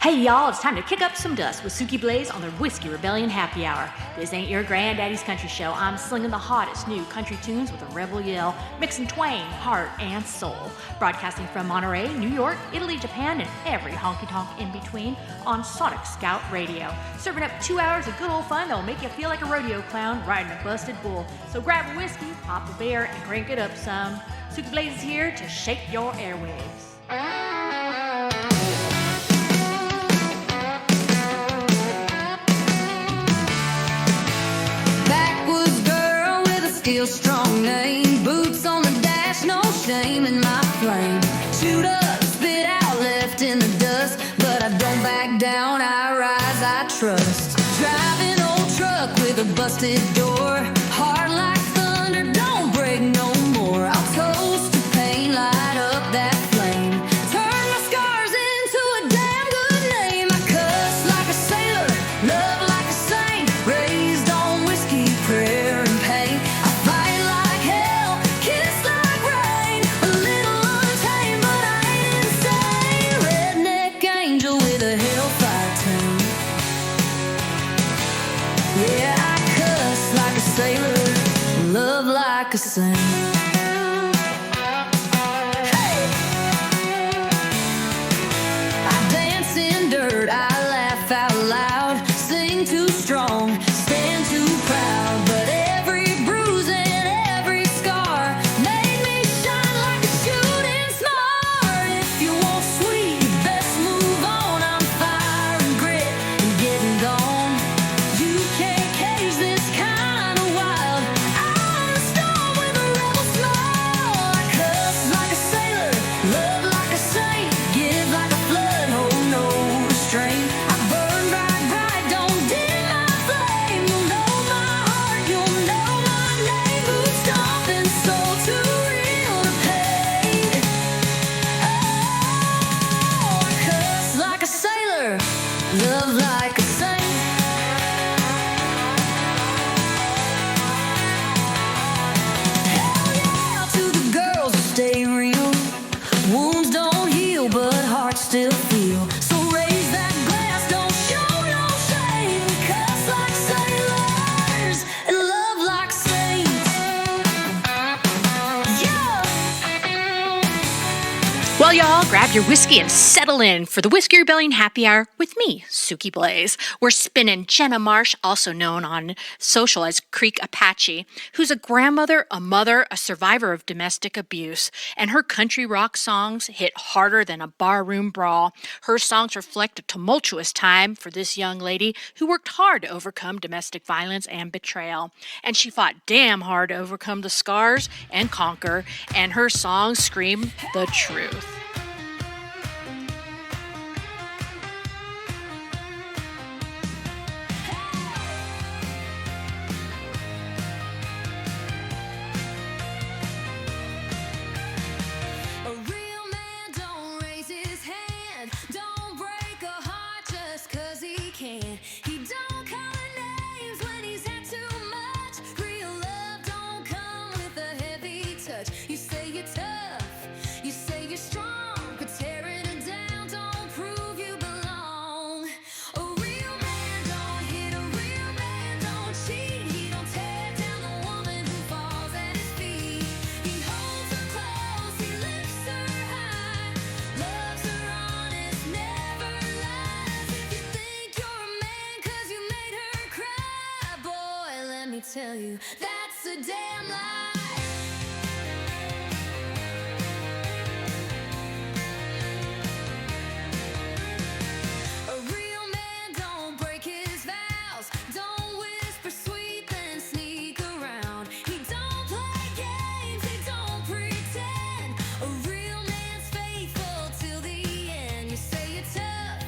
Hey y'all, it's time to kick up some dust with Suki Blaze on the Whisky Rebellion Happy Hour. This ain't your granddaddy's country show. I'm slinging the hottest new country tunes with a rebel yell, mixing twang, heart, and soul. Broadcasting from Monterey, New York, Italy, Japan, and every honky-tonk in between on Sonic Scout Radio. Serving up 2 hours of good old fun that'll make you feel like a rodeo clown riding a busted bull. So grab a whiskey, pop a beer, and crank it up some. Suki Blaze is here to shake your airwaves. Still strong name, boots on the dash, no shame in my flame. Shoot up, spit out, left in the dust, but I don't back down, I rise, I trust. Driving old truck with a busted door, heart like thunder, don't break no more. I'll toast to pain, light up that flame, turn my scars into a damn good name. I cuss like a sailor, love like a saint, raised on whiskey, prayer and pain. Sailor, love like a saint. Hey! I dance in dirt, I laugh out loud, sing too strong, stand too proud, but every bruise and every scar made me shine like a shooting star. If you want sweet, you best move on. I'm fire and grit and getting gone. You can't cage this kind. Love like a saint. Hell yeah to the girls who stay real. Wounds don't heal, but hearts still feel. So raise that glass, don't show no shame. Cuss like sailors and love like saints. Yeah. Well, y'all, grab your whiskey and settle in for the Whisky Rebellion Happy Hour with me, Suki Blaze. We're spinning Jenna Marsh, also known on social as Creek Apache, who's a grandmother, a mother, a survivor of domestic abuse. And her country rock songs hit harder than a barroom brawl. Her songs reflect a tumultuous time for this young lady who worked hard to overcome domestic violence and betrayal. And she fought damn hard to overcome the scars and conquer. And her songs scream the truth. He don't call her names when he's had too much. Real love don't come with a heavy touch. You say you're tough, you say you're strong, but tearing it down don't prove you belong. A real man don't hit, a real man don't cheat. He don't tear down the woman who falls at his feet. He holds her close, he lifts her high, loves her honest, never lies. If you think you're a man 'cause you made her cry, boy, let me tell you, that's a damn lie. A real man don't break his vows, don't whisper sweet then sneak around. He don't play games, he don't pretend. A real man's faithful till the end. You say you're tough,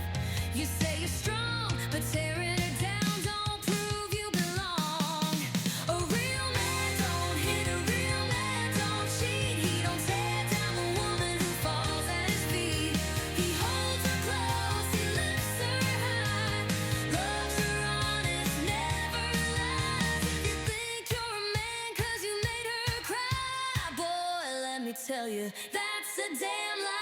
you say you're strong, but tearing it down don't prove you belong. A real man don't hit, a real man don't cheat. He don't tear down the woman who falls at his feet. He holds her close, he lifts her high, loves her honest, never lies. If you think you're a man 'cause you made her cry, boy, let me tell you, that's a damn lie.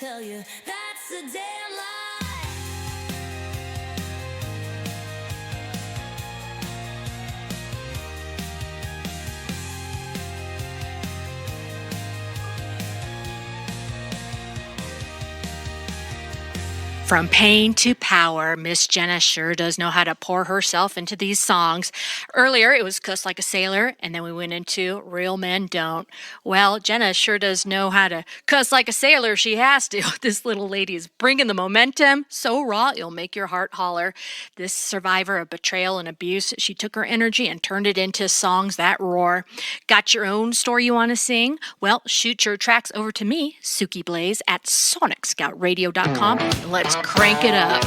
tell you that's a damn lie. From pain to power, Miss Jenna sure does know how to pour herself into these songs. Earlier, it was Cuss Like a Sailor, and then we went into Real Men Don't. Well, Jenna sure does know how to cuss like a sailor. She has to. This little lady is bringing the momentum so raw it'll make your heart holler. This survivor of betrayal and abuse, she took her energy and turned it into songs that roar. Got your own story you want to sing? Well, shoot your tracks over to me, Suki Blaze, at sonicscoutradio.com, and let's crank it up.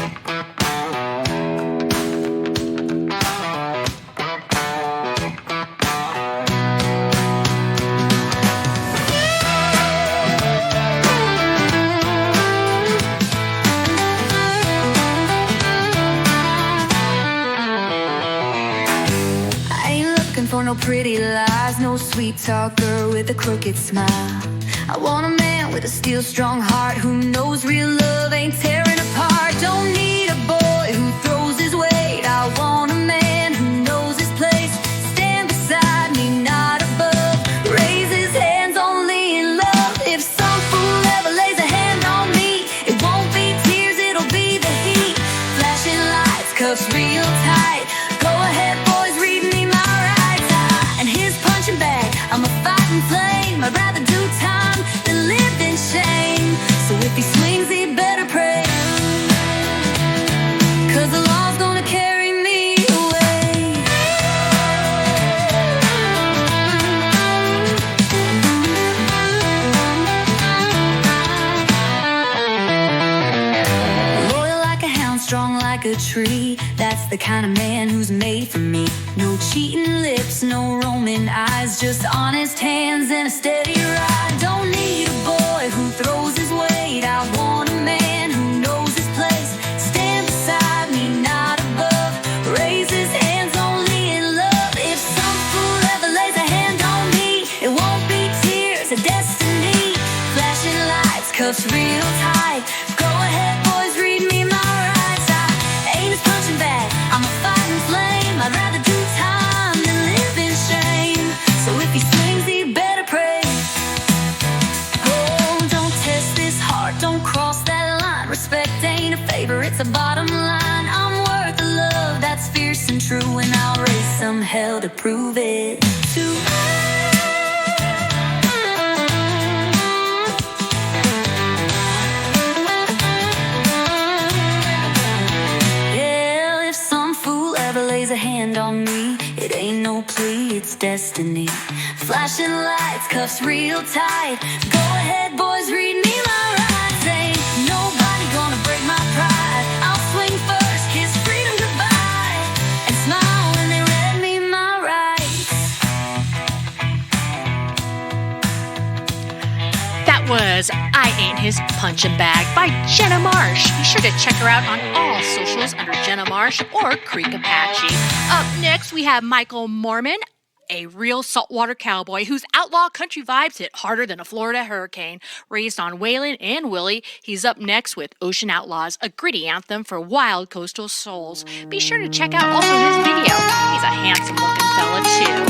I ain't looking for no pretty lies, no sweet talker with a crooked smile. I want a man with a steel strong heart who knows real love ain't tearing apart. Don't need a boy who throws his weight. I want a man who knows his place. Stand beside me, not above. Raise his hands only in love. If some fool ever lays a hand on me, it won't be tears, it'll be the heat. Flashing lights, cuffs real tight. Go ahead, boys, read me my rights. And his punching bag, I'm a fighting flame. I'd rather do time than live in shame. So if he swings, he better pray, 'cause the law's gonna carry me away. Loyal like a hound, strong like a tree. That's the kind of man who's made for me. No cheating lips, no roaming eyes, just honest hands and a steady ride. Don't need a boy who throws his weight. I want a man who knows his place. Stand beside me, not above. Raise his hands only in love. If some fool ever lays a hand on me, it won't be tears, a destiny. Flashing lights, cuffs real tight. Go ahead, boys, read me my rights. I ain't his punching bag, I'm a fighting flame. I'd rather do time than live in shame. So if he swings, he better pray. Oh, don't test this heart, don't cross that line. Respect ain't a favor, it's a bottom line. I'm worth the love that's fierce and true, and I'll raise some hell to prove it too. Yeah, if some fool ever lays a hand on me, it ain't no plea, it's destiny. Flashing lights, cuffs real tight. Go ahead, boys, read me my rights. Ain't nobody gonna break my pride. I'll swing first, kiss freedom goodbye, and smile when they read me my rights. That was I Ain't His Punchin' Bag by Jenna Marsh. Be sure to check her out on all socials under Jenna Marsh or Creek Apache. Up next, we have Michael Mormon, a real saltwater cowboy whose outlaw country vibes hit harder than a Florida hurricane. Raised on Waylon and Willie, he's up next with Ocean Outlaws, a gritty anthem for wild coastal souls. Be sure to check out also his video. He's a handsome-looking fella, too.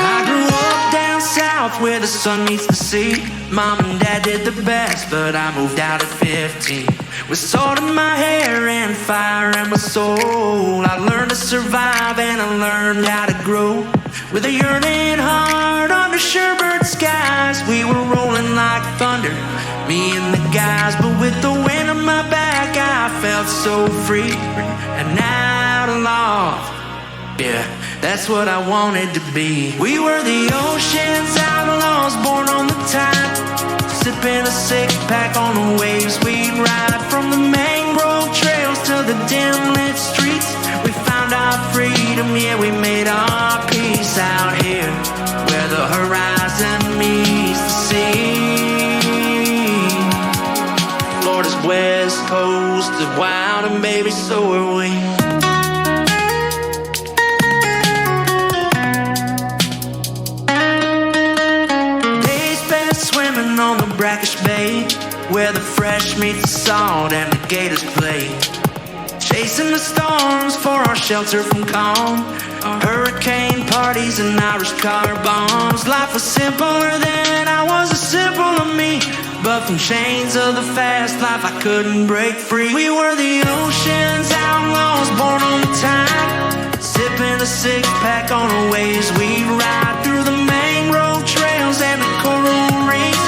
I grew up down south where the sun meets the sea. Mom and dad did the best, but I moved out at 15. With salt in my hair and fire in my soul, I learned to survive and I learned how to grow. With a yearning heart under shorebird skies, we were rolling like thunder, me and the guys. But with the wind on my back, I felt so free, an outlaw. Yeah, that's what I wanted to be. We were the ocean's outlaws, born on the tide, sipping a six-pack on the waves we'd ride. From the mangrove trails to the dim lit streets, we found our freedom, yeah, we made our peace out here, where the horizon meets the sea. Florida's west coast is wild, and baby, so are we. fish meets the salt and the gators play. Chasing the storms for our shelter from calm. Hurricane parties and Irish car bombs. Life was simpler then, I was a simple of me. But from chains of the fast life I couldn't break free. We were the ocean's outlaws born on the tide. Sipping a six-pack on the waves we'd ride. Through the mangrove trails and the coral reefs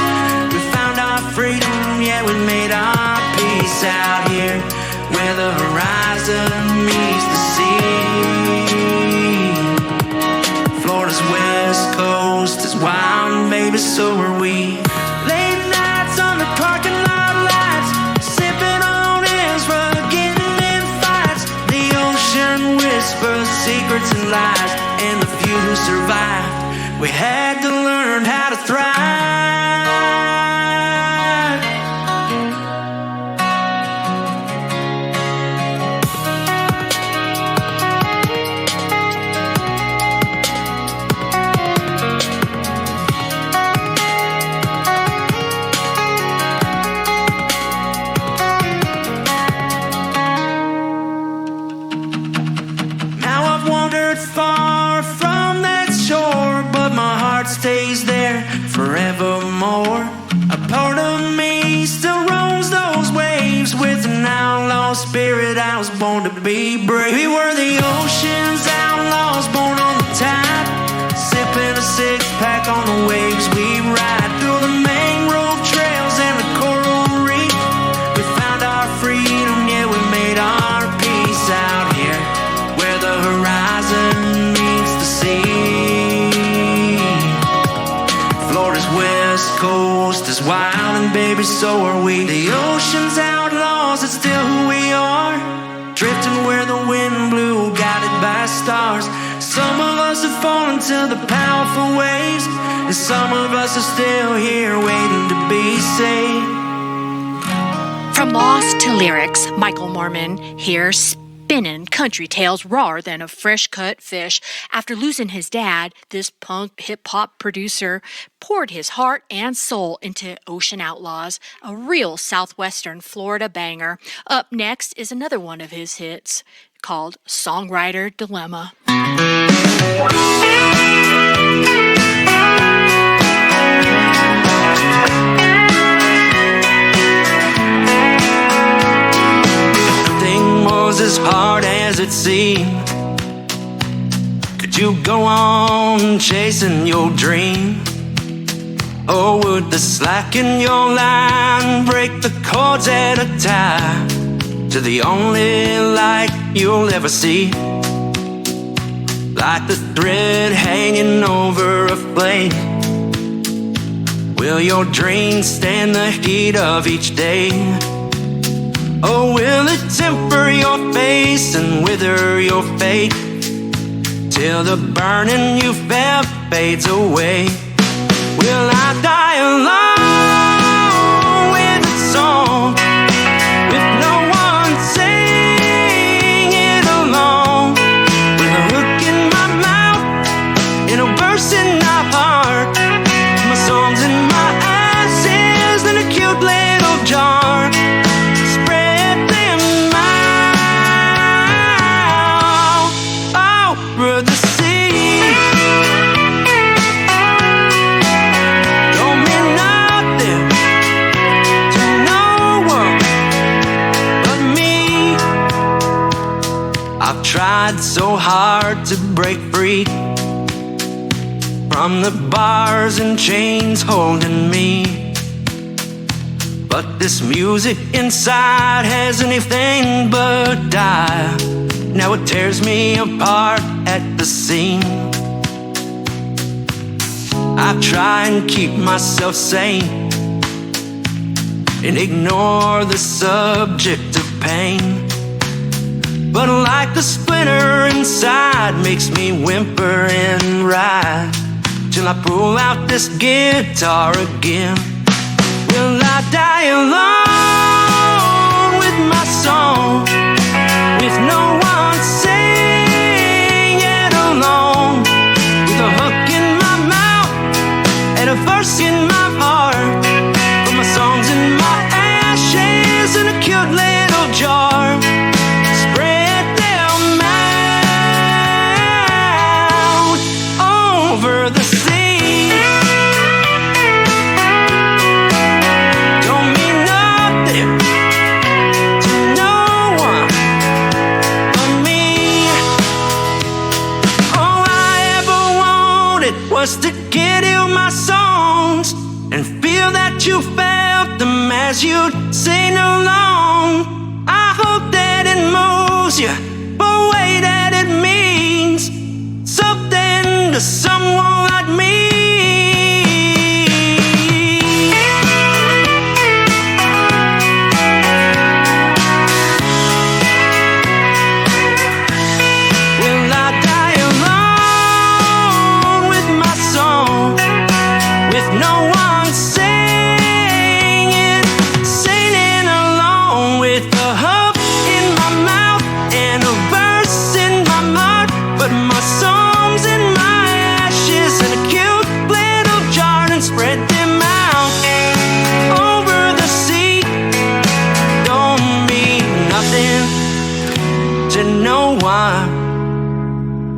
we found our freedom, yeah, we made our peace out here where the horizon meets the sea. Florida's west coast is wild, baby, so are we. Late nights on the parking lot lights, sipping on Ezra, getting in fights. The ocean whispers secrets and lies, and the few who survived, we had to learn how to thrive. Far from that shore, but my heart stays there forevermore. A part of me still roams those waves with an outlaw spirit. I was born to be brave. We were the ocean's outlaws born on the tide, sipping a six-pack on the waves we ride. Through the mangrove trails and the coral reef we found our freedom, yeah, we made our peace out here where the horizon meets the sea. Florida's west coast is wild, and baby, so are we. The ocean's outlaws, it's still who we are. Drifting where the wind blew, guided by stars. Some of us have fallen to the powerful waves, and some of us are still here waiting to be saved. From lost to lyrics, Michael Mormon here spinning country tales rawer than a fresh-cut fish. After losing his dad, this punk hip-hop producer poured his heart and soul into Ocean Outlaws, a real southwestern Florida banger. Up next is another one of his hits called Songwriter Dilemma. As hard as it seemed, could you go on chasing your dream? Or would the slack in your line break the cords at a time to the only light you'll ever see? Like the thread hanging over a flame, will your dreams stand the heat of each day? Or will it temper your face and wither your fate till the burning you felt fades away? Will I die alone with a song, with no one singing along, with a hook in my mouth and a verse in my heart, my songs in my ashes in a cute little jar? Tried so hard to break free from the bars and chains holding me, but this music inside has anything but die. Now it tears me apart at the seam. I try and keep myself sane and ignore the subject of pain, but like the splinter inside makes me whimper and ride till I pull out this guitar again. Will I die alone with my song, with no one singing along, with a hook in my mouth and a verse in my heart, but my songs in my ashes it was to get you my songs and feel that you felt them as you'd sing along. I hope that it moves you the way that it means something to someone like me.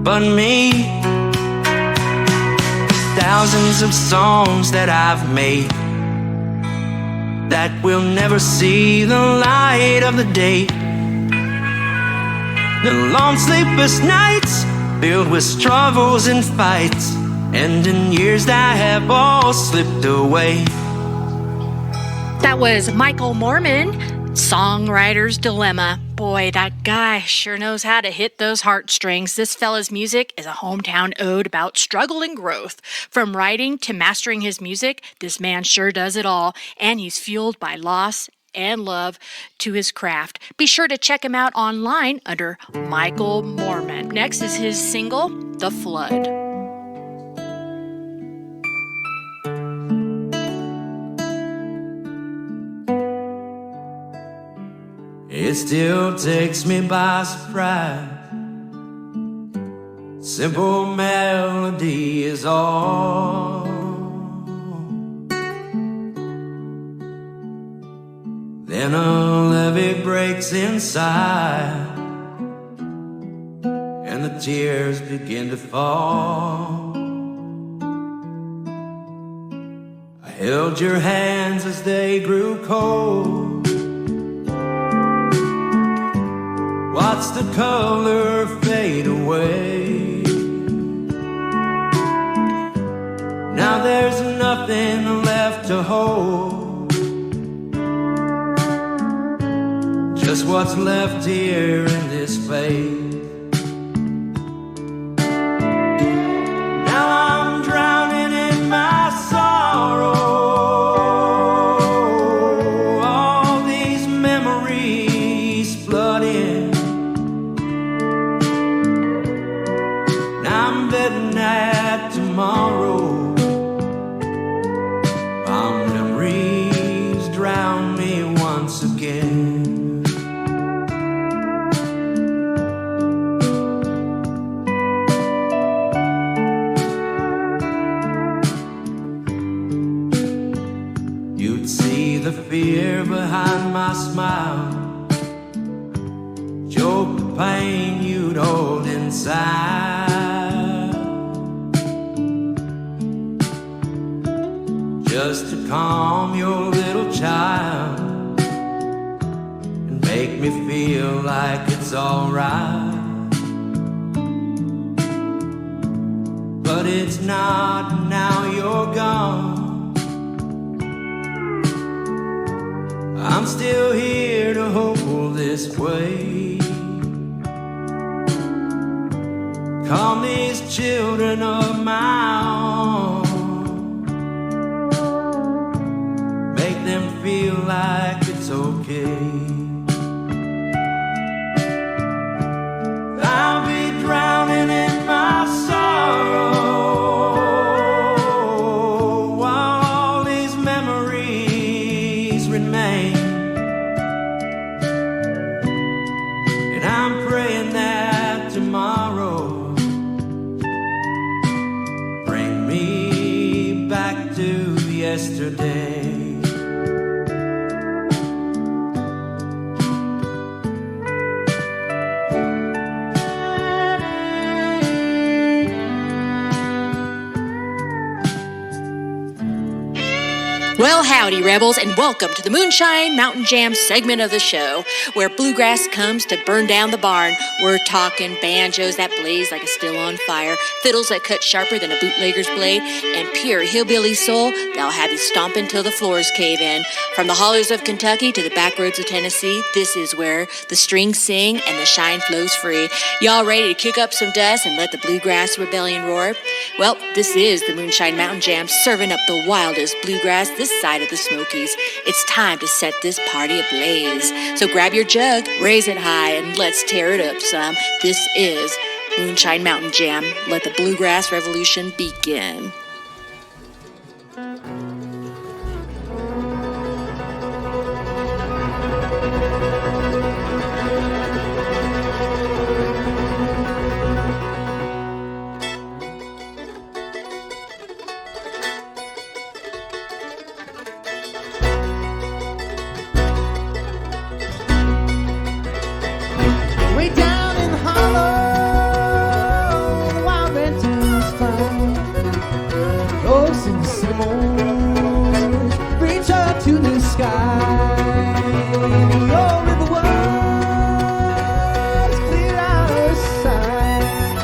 But me, thousands of songs that I've made that will never see the light of the day. The long sleepless nights filled with struggles and fights, and in years that have all slipped away. That was Michael Moorman, Songwriter's Dilemma. Boy, that guy sure knows how to hit those heartstrings. This fella's music is a hometown ode about struggle and growth. From writing to mastering his music, this man sure does it all, and he's fueled by loss and love to his craft. Be sure to check him out online under Michael Moorman. Next is his single, The Flood. It still takes me by surprise. Simple melody is all. Then a levee breaks inside, and the tears begin to fall. I held your hands as they grew cold. Watch the color fade away. Now there's nothing left to hold, just what's left here in this face. Now I'm drowning in my sorrow. All these memories flood in. I'm betting that tomorrow our memories drown me once again. You'd see the fear behind my smile, choke the pain you'd hold inside. Just to calm your little child and make me feel like it's alright. But it's not, now you're gone. I'm still here to hold this way. Calm these children of my own. Them feel like it's okay. I'll be drowning in my sorrow while all these memories remain. And I'm praying that tomorrow bring me back to yesterday. Well, howdy, rebels, and welcome to the Moonshine Mountain Jam segment of the show, where bluegrass comes to burn down the barn. We're talking banjos that blaze like a still on fire, fiddles that cut sharper than a bootlegger's blade, and pure hillbilly soul that'll have you stomping till the floors cave in. From the hollers of Kentucky to the back roads of Tennessee, this is where the strings sing and the shine flows free. Y'all ready to kick up some dust and let the bluegrass rebellion roar? Well, this is the Moonshine Mountain Jam, serving up the wildest bluegrass this side of the Smokies. It's time to set this party ablaze. So grab your jug, raise it high, and let's tear it up some. This is Moonshine Mountain Jam. Let the bluegrass revolution begin. Way down in the hollow, the wild red tunes fly. Ghosts and cinnamons reach up to the sky. The old river was clear out of sight.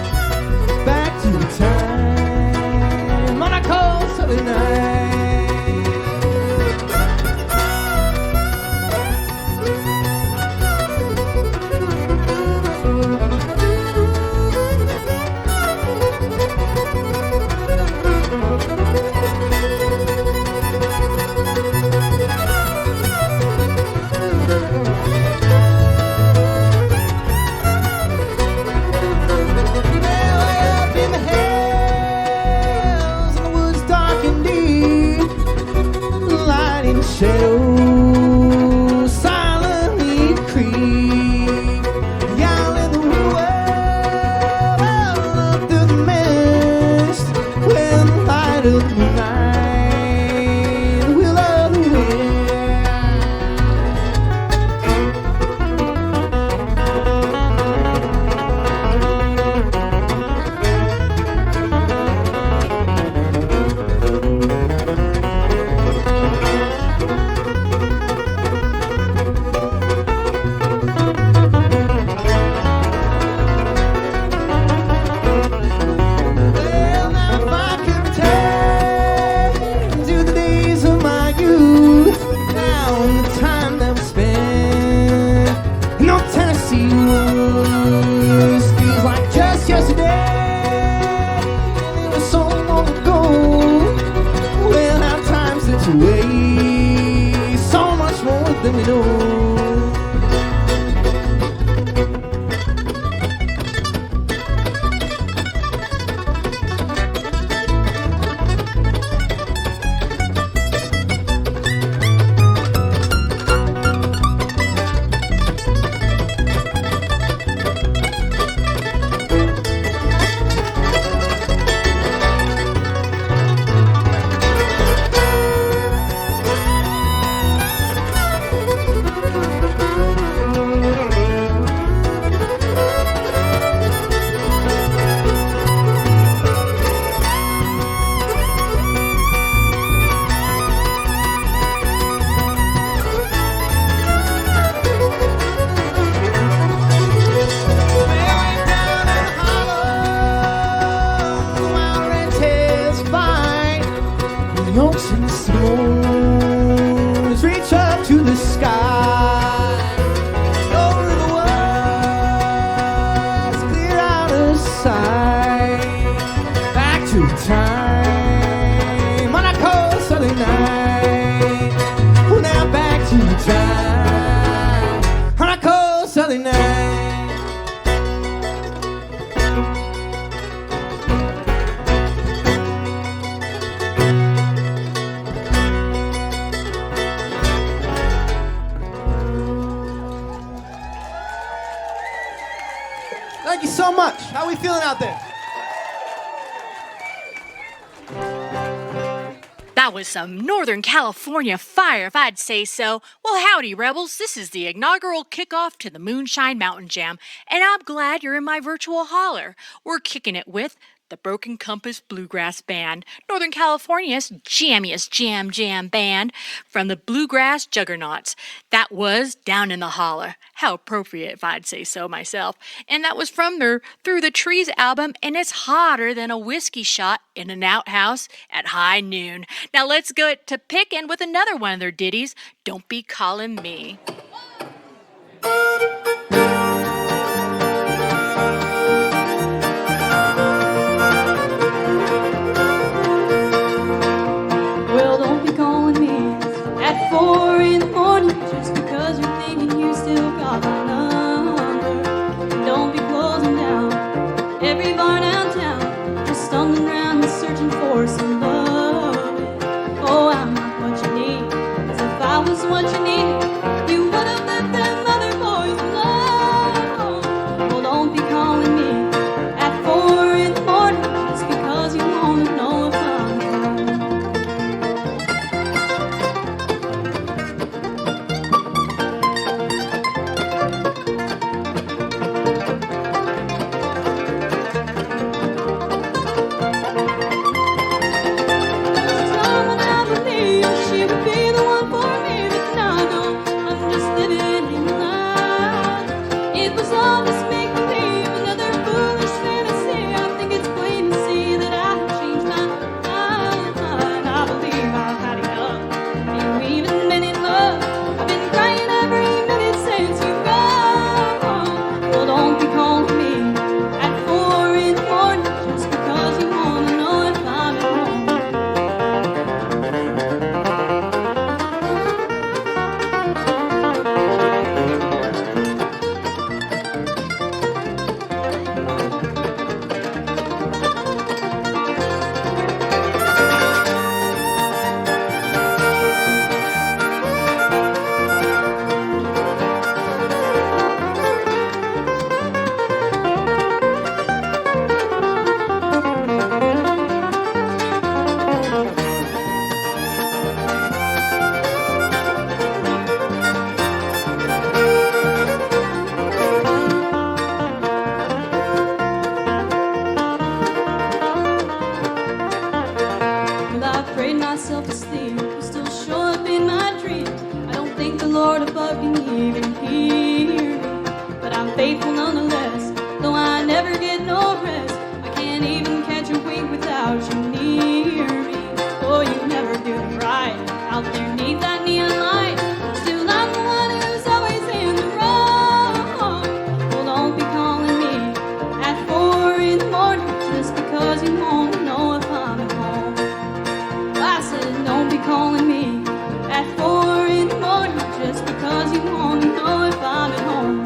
Back to the time on a cold southern night. Shadows silently creep down in the well up through the mist when the light of the night will of the wind. So much more than we know. Reach up to the sky. Over the world's clear out of sight. Back to time on a cold southern night. Oh, now back to time on a cold southern night. Thank you so much. How are we feeling out there? That was some Northern California fire, if I'd say so. Well, howdy, rebels. This is the inaugural kickoff to the Moonshine Mountain Jam, and I'm glad you're in my virtual holler. We're kicking it with the Broken Compass Bluegrass Band, Northern California's jammiest jam band from the bluegrass juggernauts. That was Down in the Holler. How appropriate, if I'd say so myself. And that was from their Through the Trees album, and it's hotter than a whiskey shot in an outhouse at high noon. Now let's go to pickin' with another one of their ditties, Don't Be Calling Me. Well, don't be calling me at 4 in the morning just because you're thinking you still got my number. Don't be closing down every bar downtown, just stumbling around and searching for some love. Oh, I'm not what you need, 'cause if I was what you needed, you would have let them other boys alone. Well, don't be calling me at 4 in the morning just because you wanna know if I'm home. Someone I believe she would be the one for me, but now I know I'm just living in lie. It was all this make-believe, another foolish fantasy. I think it's plain to see that I have changed my mind. I believe I've had enough. We've even been in love. I've been crying every minute since you've gone. Well, don't be calling me at 4 in the morning just because you wanna know if I'm at home. Well, I prayed myself to sleep, you still show up in my dreams. I don't think the Lord above can even hear me, but I'm faithful nonetheless, though I never get no rest. I can't even catch a wink without you near me. Oh, you never do me right out there neath that neon light. Still, I'm the one who's always in the wrong. Well, don't be calling me at 4 in the morning just because you wanna know if I'm at home. I said, don't be calling me at 4 in the morning just because you wanna know if I'm at home.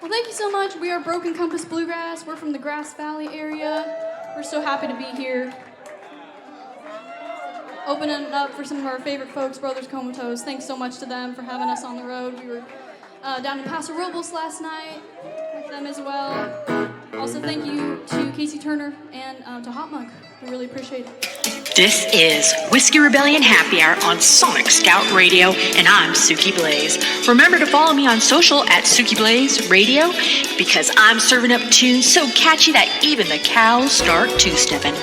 Well, thank you so much. We are Broken Compass Bluegrass. We're from the Grass Valley area. We're so happy to be here. Opening it up for some of our favorite folks, Brothers Comatose. Thanks so much to them for having us on the road. We were down in Paso Robles last night with them as well. Also, thank you to Casey Turner and to Hot Mug. We really appreciate it. This is Whisky Rebellion Happy Hour on Sonic Scout Radio, and I'm Suki Blaze. Remember to follow me on social at Suki Blaze Radio, because I'm serving up tunes so catchy that even the cows start two-stepping.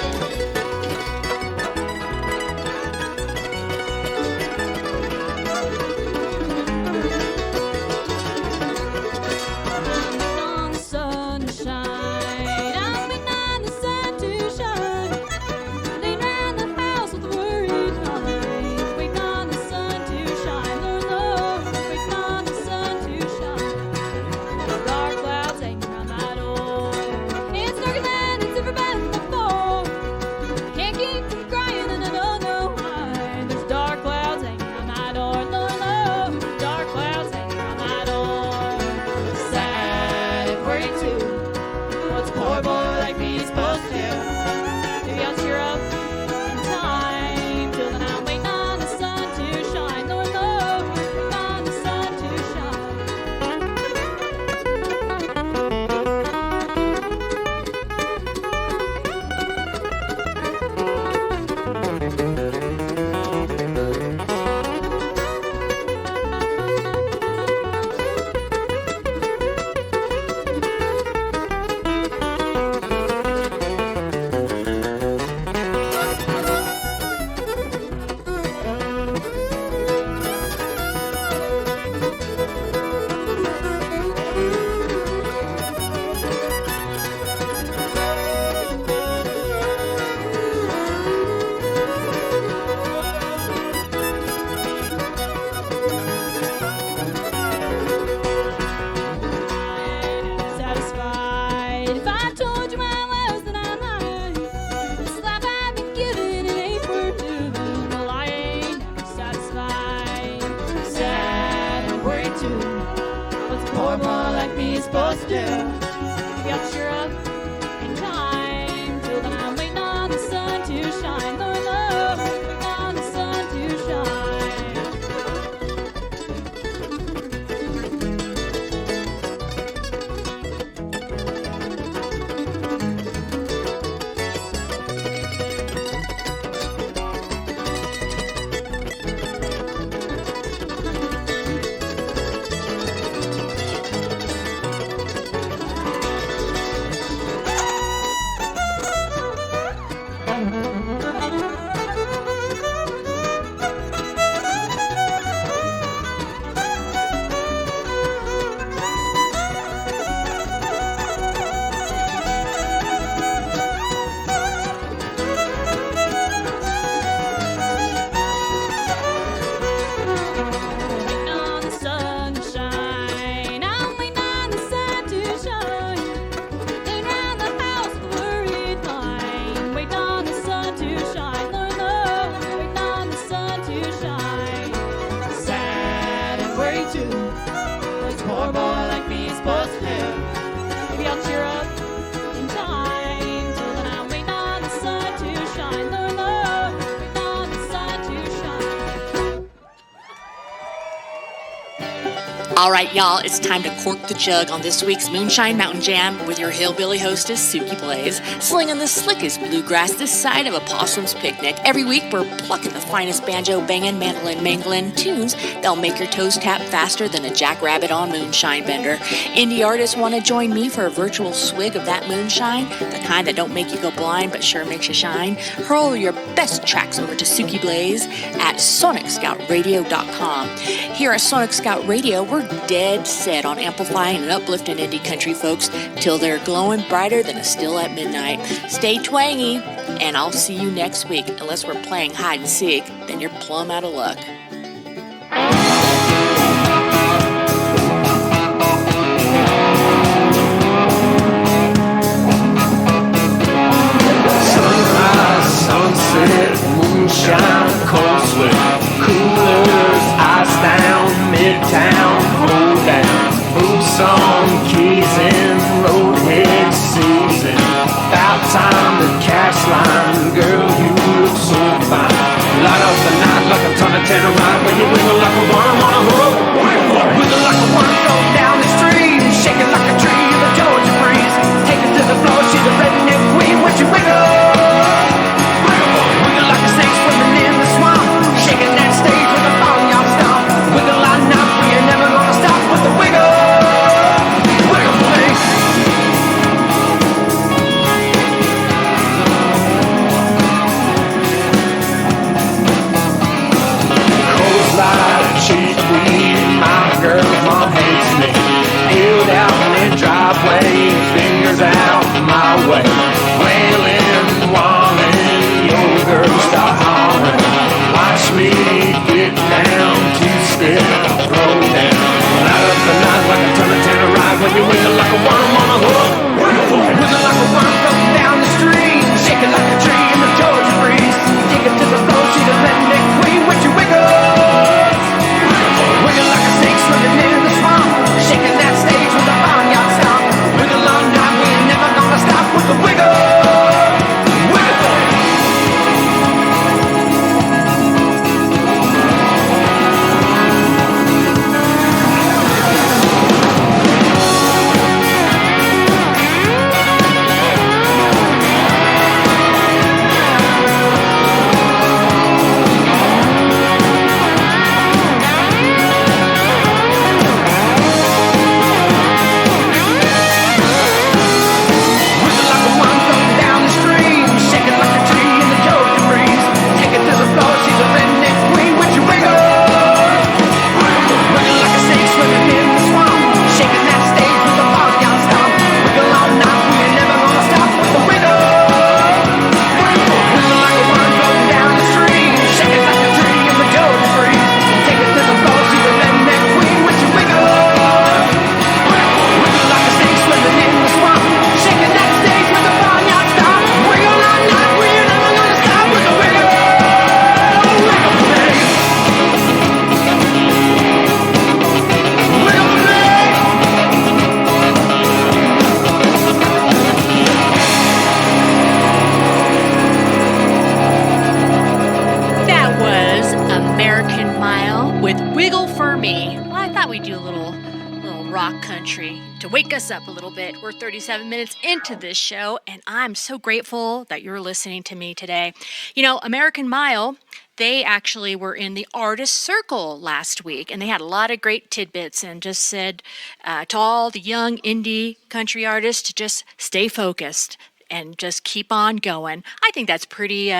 On the sun to shine, I'm waiting on the sun to shine. Laying round the house with worried minds, waiting on the sun to shine. Lord, Lord, waiting on the sun to shine. Dark clouds hanging around my door. It's darker than it's ever been before. All right, y'all, it's time to cork the jug on this week's Moonshine Mountain Jam with your hillbilly hostess, Suki Blaze, slinging the slickest bluegrass this side of a possum's picnic. Every week, we're plucking the finest banjo-banging, mandolin-mangling tunes that'll make your toes tap faster than a jackrabbit on moonshine bender. Indie artists want to join me for a virtual swig of that moonshine, the kind that don't make you go blind but sure makes you shine. Hurl your best tracks over to Suki Blaze at sonicscoutradio.com. Here at Sonic Scout Radio, we're dead set on amplifying and uplifting indie country folks till they're glowing brighter than a still at midnight. Stay twangy, and I'll see you next week. Unless we're playing hide and seek, then you're plumb out of luck. Sunrise, sunset, moonshine, cold sweat, coolers, ice down, midtown, hoedown, boots on, keys in, roadhead season. About time to cash line, girl, you look so fine. Light up the night like a ton of tannerite when you wiggle like a worm on a hook. Wiggle like a worm, go down the street, shake it like a tree in the Georgia breeze. Take it to the floor, she's a redneck queen when you wiggle. Wiggle like a snake swimming in the swamp, shaking that stage with a barnyard stomp. Wiggle like not, we ain't never gonna stop with the wiggle. Wiggle place. Cold like cheap weed, my girl's mom hates me. Peeled out in the driveway, fingers out my way. Wailing, whining, your girl stop hollering. Watch me get down, two-step, roll down. Light up the night like a ton of tannerite when you wiggle like a worm on a hook. Wiggle like a worm going down the street, shaking like a tree in the Georgia breeze. Take it to the floor, she's a redneck queen when you wiggle. Wiggle like a snake swimming in the swamp, shaking that stage with a barnyard stomp. Wiggle all night, we ain't never gonna stop with the wiggle. Wake us up a little bit. We're 37 minutes into this show, and I'm so grateful that you're listening to me today. You know, American Mile, they actually were in the Artist Circle last week, and they had a lot of great tidbits and just said to all the young indie country artists to just stay focused and just keep on going. I think that's pretty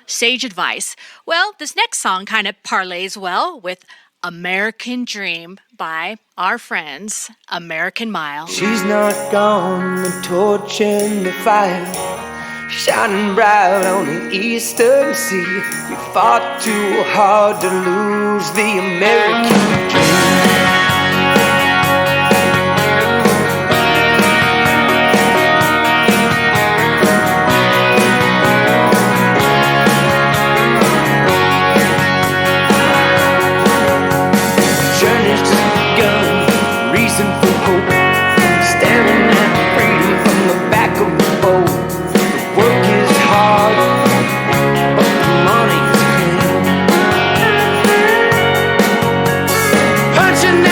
sage advice. Well, this next song kind of parlays well with American Dream by our friends, American Mile. She's not gone, the torch and the fire, shining bright on the eastern sea. We fought too hard to lose the American dream. Punching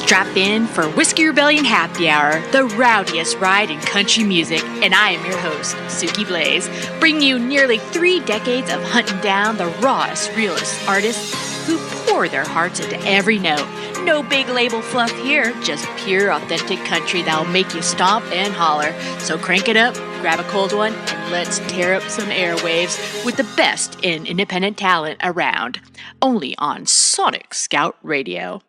Strap in for Whisky Rebellion Happy Hour, the rowdiest ride in country music, and I am your host, Suki Blaze, bringing you nearly 3 decades of hunting down the rawest, realest artists who pour their hearts into every note. No big label fluff here, just pure, authentic country that'll make you stomp and holler. So crank it up, grab a cold one, and let's tear up some airwaves with the best in independent talent around. Only on Sonic Scout Radio.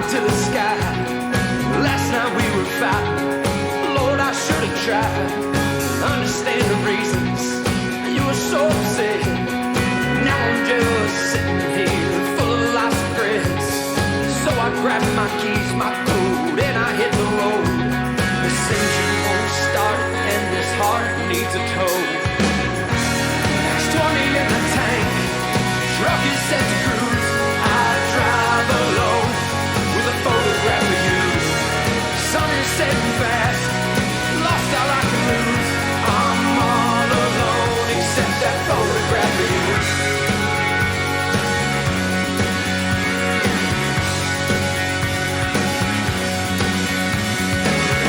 To the sky. Last night we were fighting. Lord, I should have tried. Understand the reasons you were so upset. Now I'm just sitting here full of lost regrets. So I grabbed my keys, my coat, and I hit the road. This engine won't start, and this heart needs a tow. There's 20 in the tank. Truck is set to cruise. I drive alone. Photograph of you. Sun is setting fast. Lost all I can lose. I'm all alone except that photograph of you.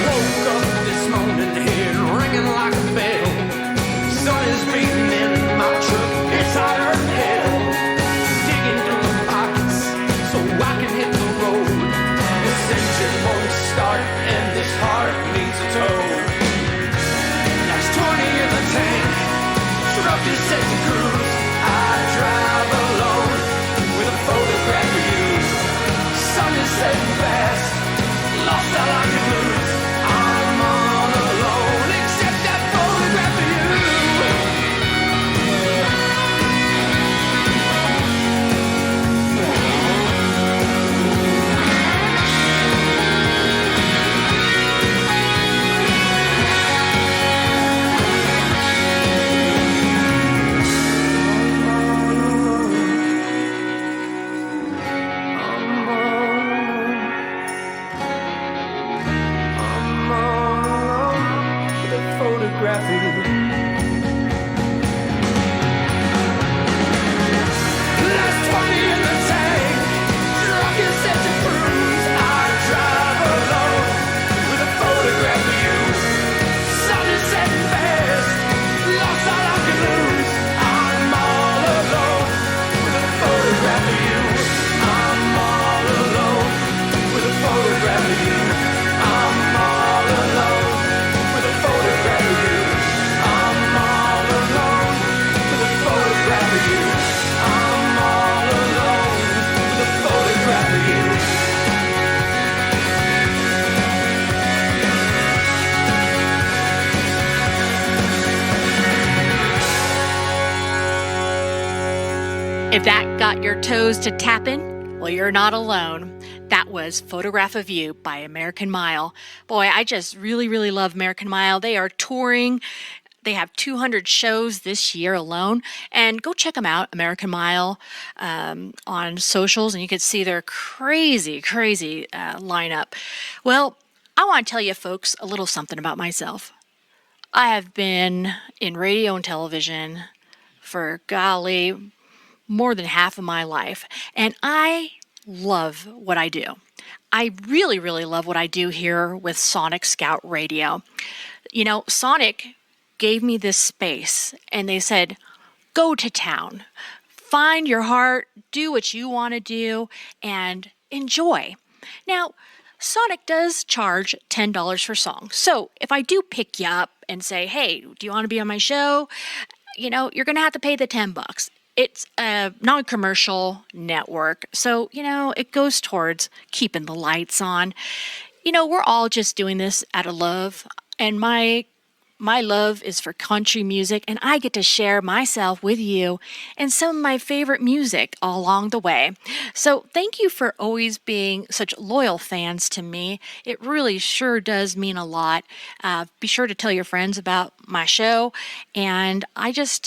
Woke up this morning head ringing like a bell. Sun is beating in my truck. It's hotter than hell. Digging through the pockets so I can hit the road. Engine won't start and this heart needs a tow. There's 20 in the tank. Truck is set to cruise. I drive alone with a photograph of you. Sun is setting fast. Lost all I can lose. I'm all alone except that photograph of you. If that got your toes to tapping, well, you're not alone. That was Photograph of You by American Mile. Boy, I just really, really love American Mile. They are touring. They have 200 shows this year alone. And go check them out, American Mile, on socials, and you can see their crazy, crazy lineup. Well, I want to tell you folks a little something about myself. I have been in radio and television for, golly, more than half of my life. And I love what I do. I really, really love what I do here with Sonic Scout Radio. You know, Sonic gave me this space and they said, go to town, find your heart, do what you want to do, and enjoy. Now, Sonic does charge $10 for songs. So if I do pick you up and say, hey, do you want to be on my show? You know, you're going to have to pay the $10. It's a non-commercial network, so, you know, it goes towards keeping the lights on. You know, we're all just doing this out of love, and my love is for country music, and I get to share myself with you and some of my favorite music all along the way. So thank you for always being such loyal fans to me. It really sure does mean a lot. Be sure to tell your friends about my show, and I'm just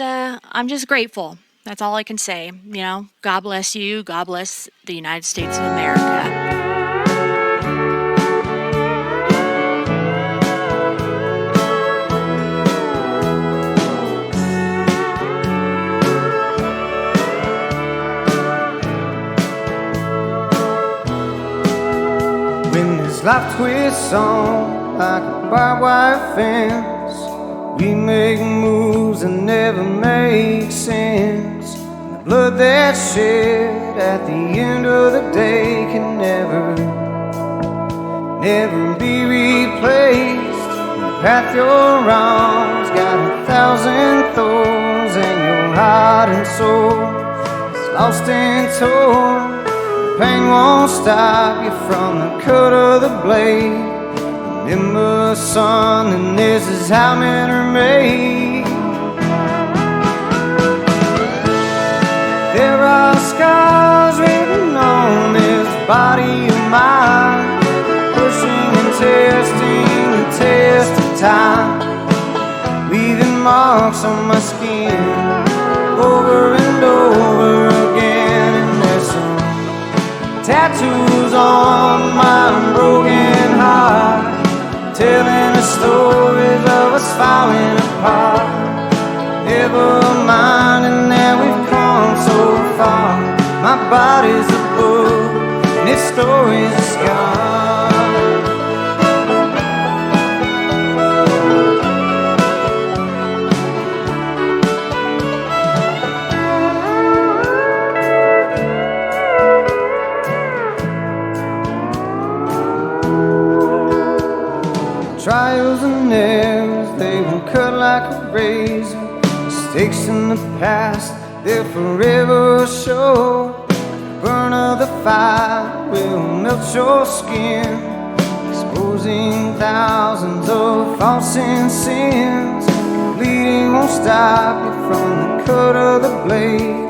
grateful. That's all I can say. You know, God bless you. God bless the United States of America. life twists on like a barbed wire fence. We make moves that never make sense. The blood that's shed at the end of the day can never be replaced. The path you're on's got 1,000 thorns, and your heart and soul is lost and torn. The pain won't stop you from the cut of the blade. Remember, son, and this is how men are made. There are scars written on this body of mine, pushing and testing the test of time, leaving marks on my skin over and over again. And there's some tattoos on my broken heart, telling the stories of us falling apart. Never minding that we've come so far. My body's a book and its story's a scar. Trials and errors, they will cut like a razor. Mistakes in the past, they'll forever show. The burn of the fire will melt your skin, exposing thousands of false sins. Bleeding won't stop you from the cut of the blade.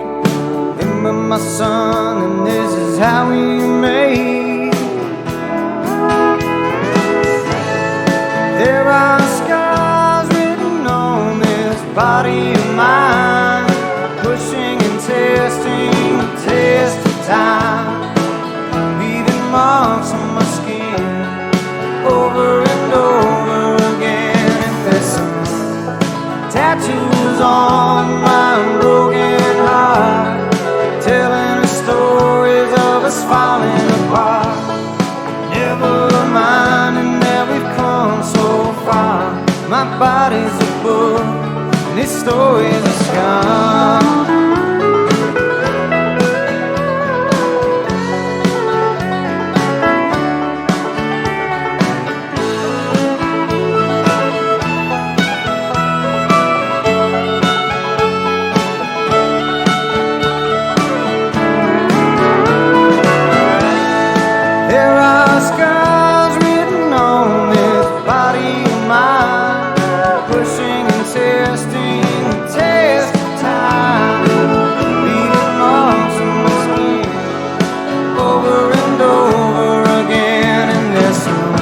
Remember, my son, and this is how we made. There are scars written on this body of mine, pushing and testing the test of time, leaving marks on my skin over and over again. And there's some tattoos on my broken heart, telling the stories of us falling apart. Never minding that we've come so far. My body's a book and its story's a scar. There are scars written on this body of mine, pushing and testing the test of time, leaving marks on my skin over and over again. And there's some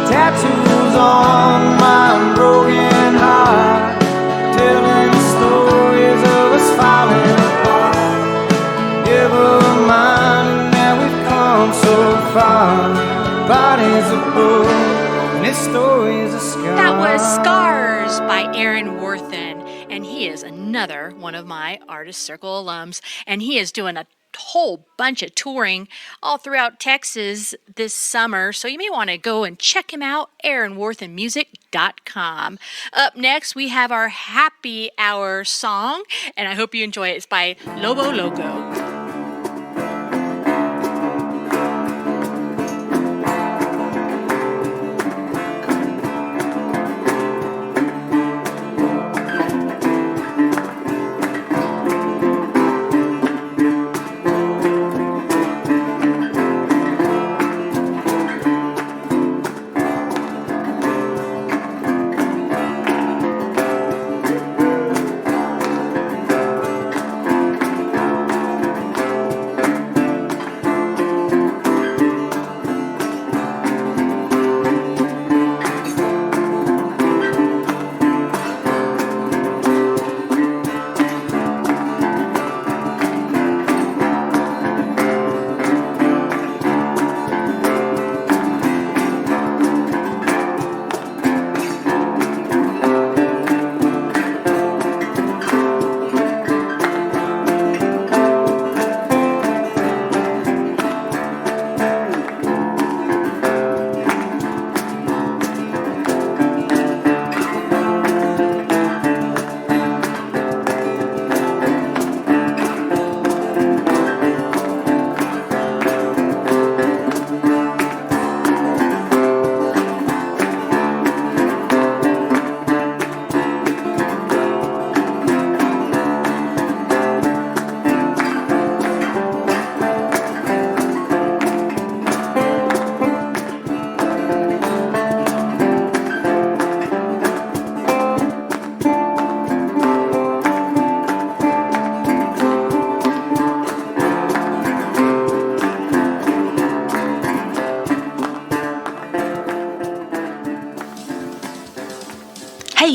tattoos on my broken heart, telling the stories of us falling apart. Never minding that we've come so far. Body's a book and its story's a scar. That was Scars by Aaron Worthen, and he is another one of my Artist Circle alums, and he is doing a whole bunch of touring all throughout Texas this summer, so you may want to go and check him out, aaronworthenmusic.com. Up next, we have our happy hour song, and I hope you enjoy it. It's by Lobo Loco.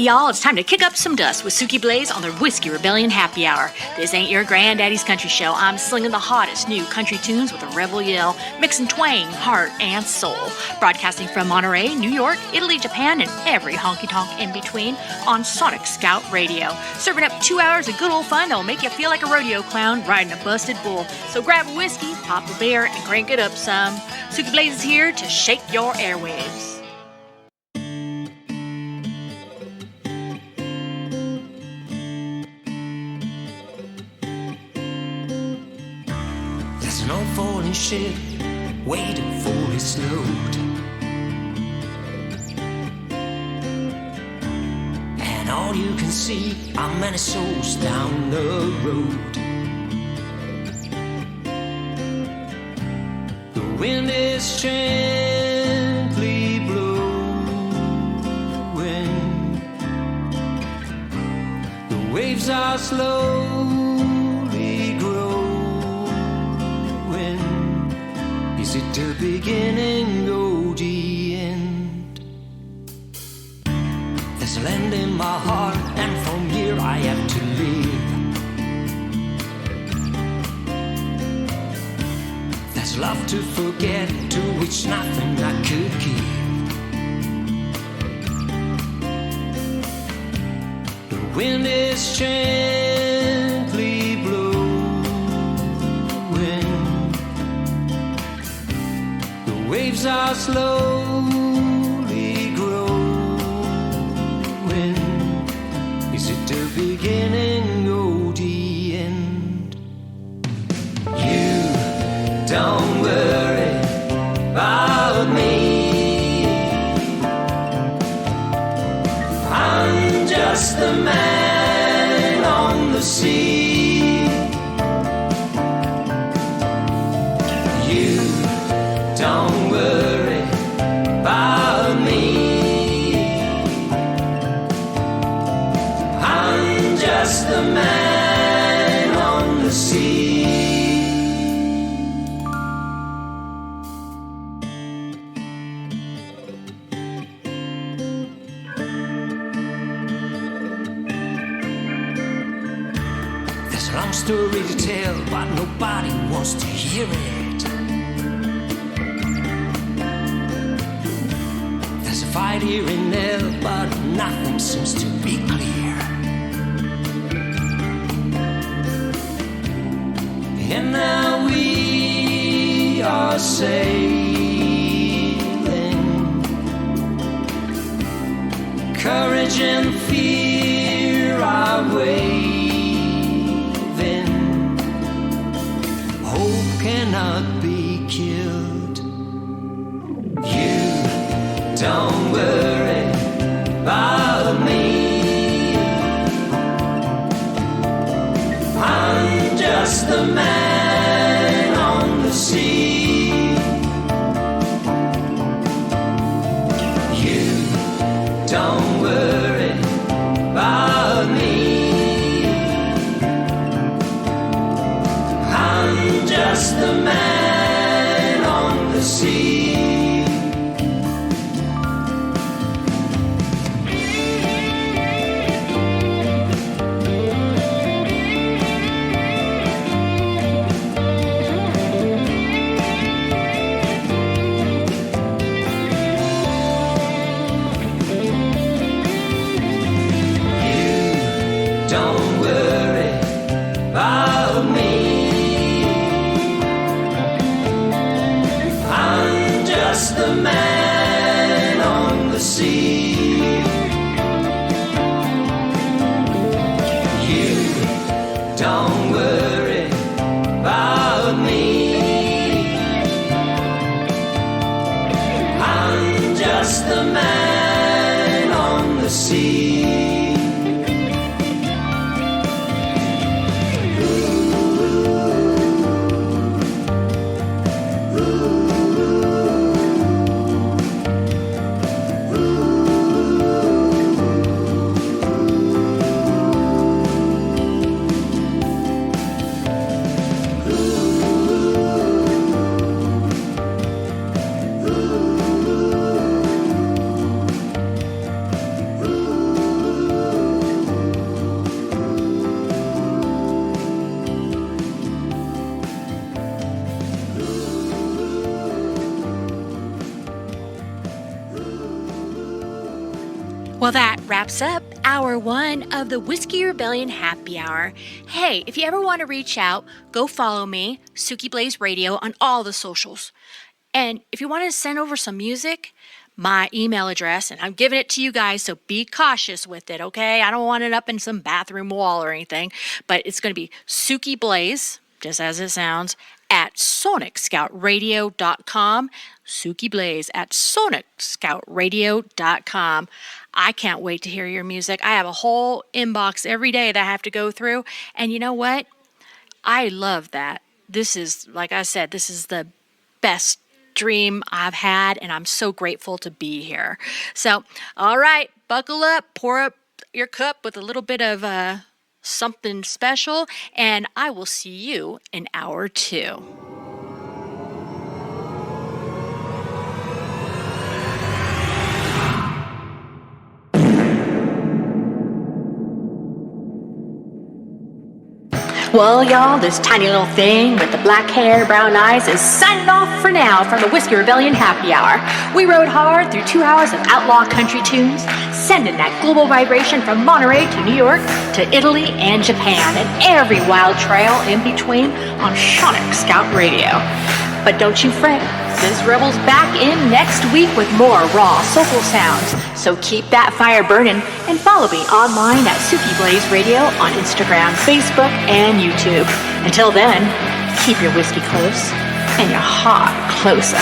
y'all, it's time to kick up some dust with Suki Blaze on the Whisky Rebellion Happy Hour. This ain't your granddaddy's country show. I'm slinging the hottest new country tunes with a rebel yell, mixing twang, heart, and soul. Broadcasting from Monterey, New York, Italy, Japan, and every honky-tonk in between on Sonic Scout Radio. Serving up 2 hours of good old fun that'll make you feel like a rodeo clown riding a busted bull. So grab a whiskey, pop a beer, and crank it up some. Suki Blaze is here to shake your airwaves. There's an old falling ship waiting for its load, and all you can see are many souls down the road. The wind is gently blowing, the waves are slowly growing. Is it the beginning or the end? There's a land in my heart, and from here I have to live. There's love to forget, to which nothing I could give. The wind is gently blowing, the waves are slowly growing. Is it the beginning or the end? You don't worry about me, I'm just the man on the sea. You don't worry about me, I'm just the man on the sea. There's a long story to tell, but nobody wants to hear it. There's a fight here and there, but nothing seems to be clear. And now we are sailing, courage and fear are waving, hope cannot be killed. You don't worry about me, I'm just the man on the sea. You don't worry about me, I'm just the man on the sea. Don't worry about me, I'm just the man on the sea. You don't worry about me, I'm just the man on the sea. Well, that wraps up hour 1 of the Whisky Rebellion Happy Hour. Hey, if you ever want to reach out, go follow me, Suki Blaze Radio, on all the socials. And if you want to send over some music, my email address, and I'm giving it to you guys, so be cautious with it, okay? I don't want it up in some bathroom wall or anything, but it's going to be Suki Blaze, just as it sounds, at sonicscoutradio.com. Suki Blaze at sonicscoutradio.com. I can't wait to hear your music. I have a whole inbox every day that I have to go through. And you know what? I love that. This is, like I said, this is the best dream I've had, and I'm so grateful to be here. So, all right, buckle up, pour up your cup with a little bit of something special, and I will see you in hour 2. Well, y'all, this tiny little thing with the black hair, brown eyes is signing off for now from the Whisky Rebellion Happy Hour. We rode hard through 2 hours of outlaw country tunes, sending that global vibration from Monterey to New York to Italy and Japan, and every wild trail in between on Sonic Scout Radio. But don't you fret, this Rebel's back in next week with more raw, soulful sounds. So keep that fire burning and follow me online at Suki Blaze Radio on Instagram, Facebook, and YouTube. Until then, keep your whiskey close and your heart closer.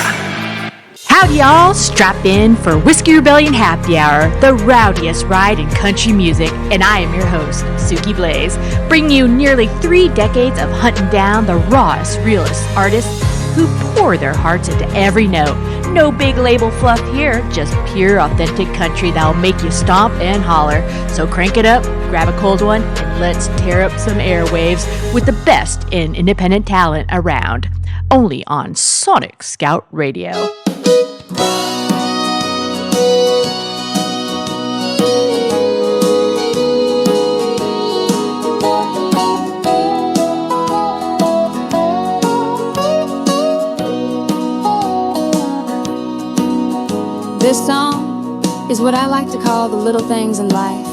Howdy, y'all. Strap in for Whisky Rebellion Happy Hour, the rowdiest ride in country music, and I am your host, Suki Blaze, bringing you nearly 3 decades of hunting down the rawest, realest artists who pour their hearts into every note. No big label fluff here, just pure, authentic country that'll make you stomp and holler. So crank it up, grab a cold one, and let's tear up some airwaves with the best in independent talent around. Only on Sonic Scout Radio. This song is what I like to call the little things in life,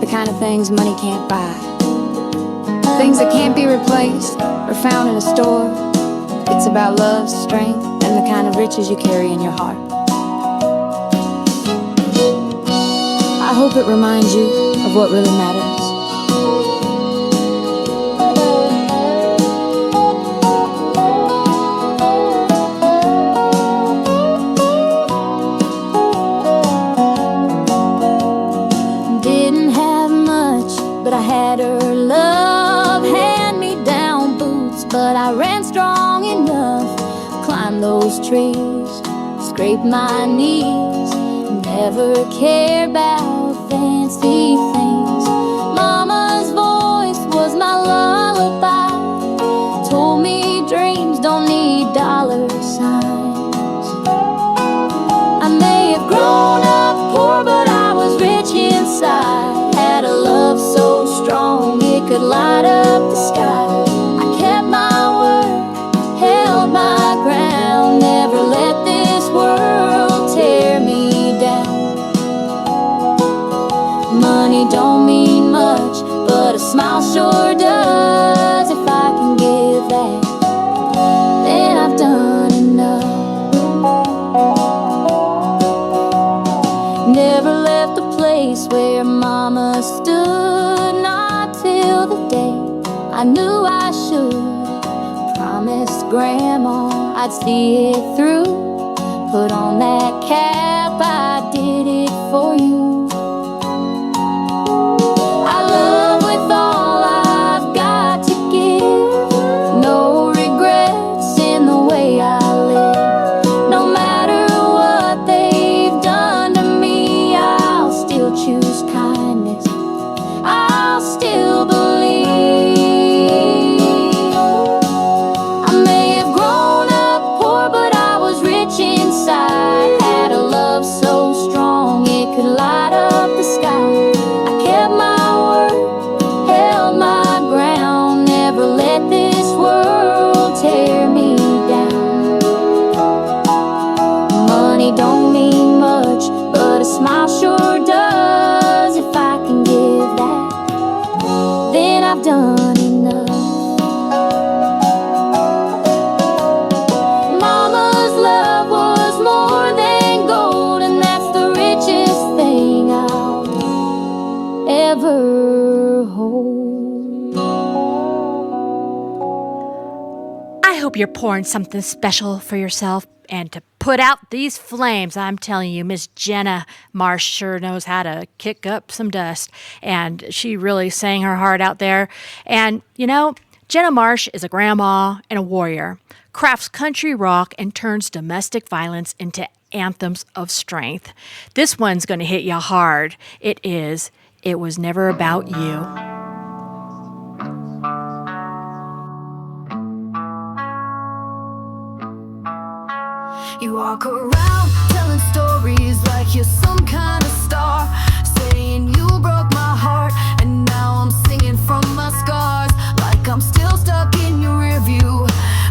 the kind of things money can't buy, things that can't be replaced or found in a store. It's about love, strength, and the kind of riches you carry in your heart. I hope it reminds you of what really matters. Those trees, scrape my knees, never care about fancy things. Mama's voice was my lullaby, told me dreams don't need dollar signs. I may have grown up poor, but I was rich inside. Had a love so strong it could light up the sky. I kept my word, held my ground, never let this world tear me down. Money don't mean much, but a smile sure does. If I can give that, then I've done enough. Never left the place where Mama stood, not till the day I knew I should. Promised Grandma I'd see it through. Put on that cap, I did it for you. I love with all I've got to give. No regrets in the way I live. No matter what they've done to me, I'll still choose kindness. I'll still believe. I may have grown up poor, but I was rich inside. Had a love so strong it could light up hope you're pouring something special for yourself and to put out these flames. I'm telling you, Miss Jenna Marsh sure knows how to kick up some dust, and she really sang her heart out there. And, you know, Jenna Marsh is a grandma and a warrior, crafts country rock and turns domestic violence into anthems of strength. This one's going to hit you hard. It is It Was Never About You. You walk around telling stories like you're some kind of star, saying you broke my heart, and now I'm singing from my scars, like I'm still stuck in your rear view,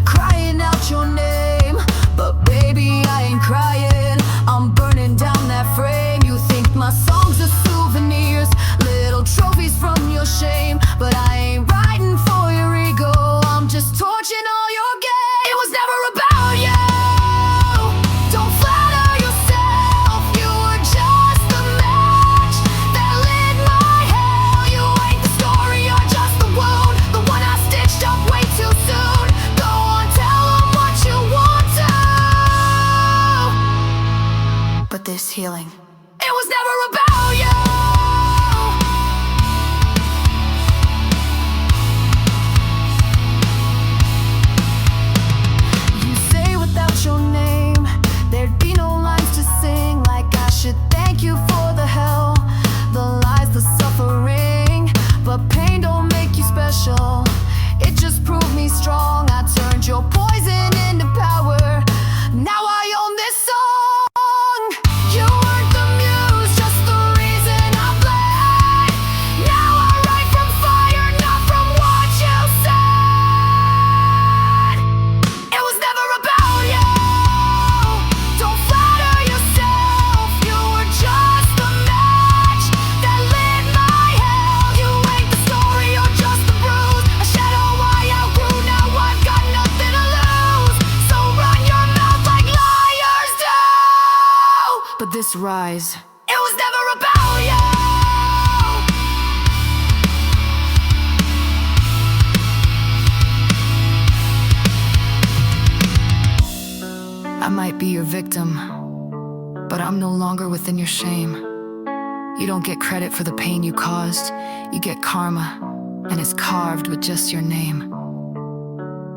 crying out your name. But baby, I ain't crying, I'm burning down that frame. You think my songs are souvenirs, little trophies from your shame, but I ain't writing for your ego, I'm just torching all your game. It was never about you. This healing, it was never about you. You say without your name, there'd be no lines to sing, like I should thank you for the hell, the lies, the suffering. But pain don't make you special, it just proved me strong. I turned your poison into power, now I own this song. You weren't the muse, just the reason I play. Now I write from fire, not from what you said. It was never about you. Don't flatter yourself, you were just a match that lit my hell. You ain't the story, you're just the bruise, a shadow I outgrew, now I've got nothing to lose. So run your mouth like liars do. But this rise, it was never about you. I might be your victim, but I'm no longer within your shame. You don't get credit for the pain you caused, you get karma, and it's carved with just your name.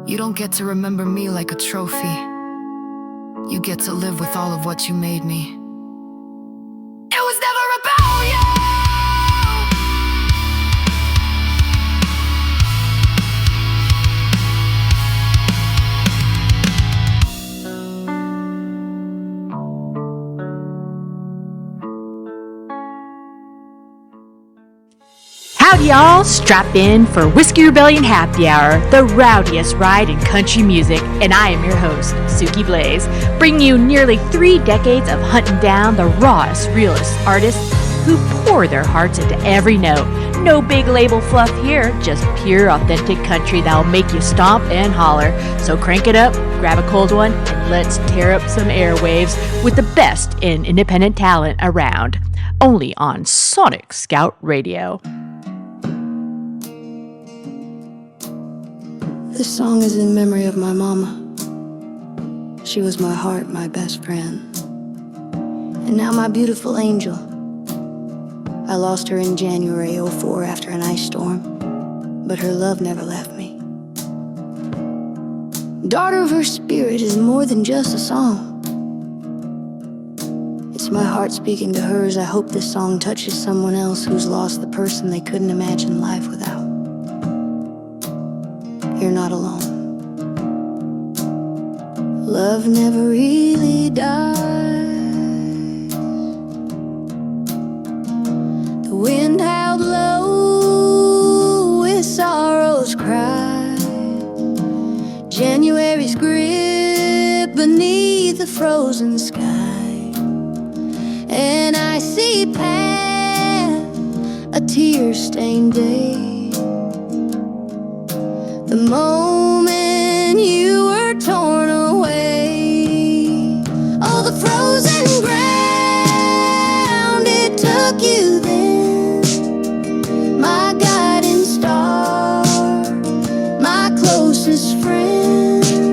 You don't get to remember me like a trophy, you get to live with all of what you made me. It was never about you. Howdy, y'all. Strap in for Whisky Rebellion Happy Hour, the rowdiest ride in country music, and I am your host, Suki Blaze, bringing you nearly 3 decades of hunting down the rawest, realest artists who pour their hearts into every note. No big label fluff here, just pure, authentic country that'll make you stomp and holler. So crank it up, grab a cold one, and let's tear up some airwaves with the best in independent talent around. Only on Sonic Scout Radio. This song is in memory of my mama. She was my heart, my best friend. And now my beautiful angel. I lost her in January '04 after an ice storm, but her love never left me. Daughter of her spirit is more than just a song. It's my heart speaking to hers. I hope this song touches someone else who's lost the person they couldn't imagine life without. You're not alone. Love never really dies. The wind howled low with sorrow's cry. January's grip beneath the frozen sky. And I see past a tear-stained day. The moment you were torn away. Oh, the frozen ground, it took you then. My guiding star, my closest friend.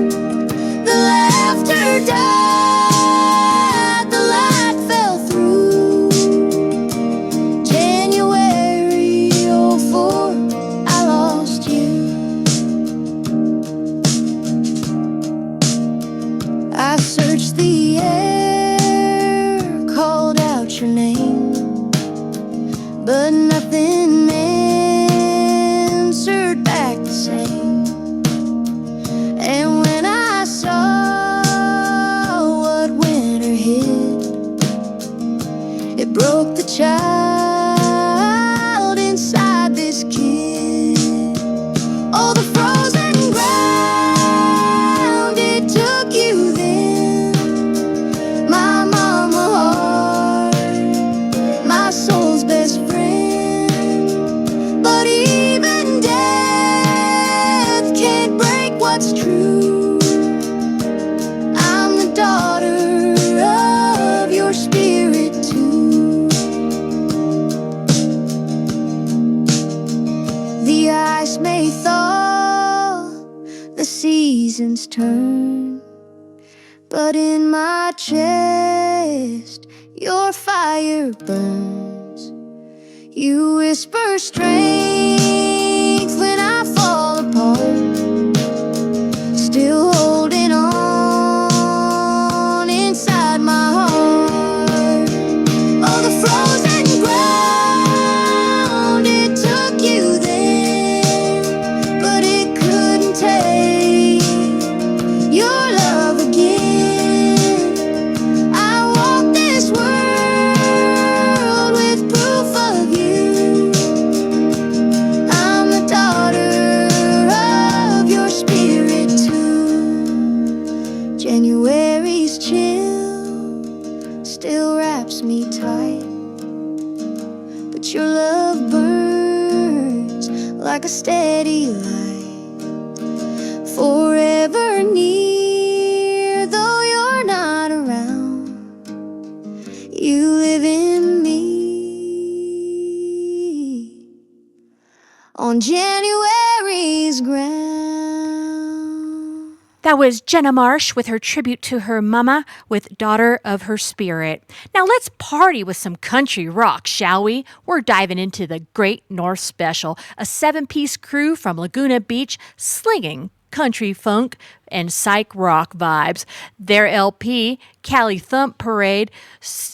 what's true. I'm the daughter of your spirit too. The ice may thaw, the seasons turn, but in my chest your fire burns. You whisper strength when I fall apart, still holding on inside my heart. Oh, the frozen ground, it took you there, but it couldn't take your love again. I walk this world with proof of you. I'm the daughter of your spirit too. January's chill still wraps me tight, but your love burns like a steady light, forever near, though you're not around. You live in me on January's ground. That was Jenna Marsh with her tribute to her mama with Daughter of Her Spirit. Now let's party with some country rock, shall we? We're diving into the Great North Special, a 7-piece crew from Laguna Beach slinging country funk and psych rock vibes. Their LP, Cali Thump Parade,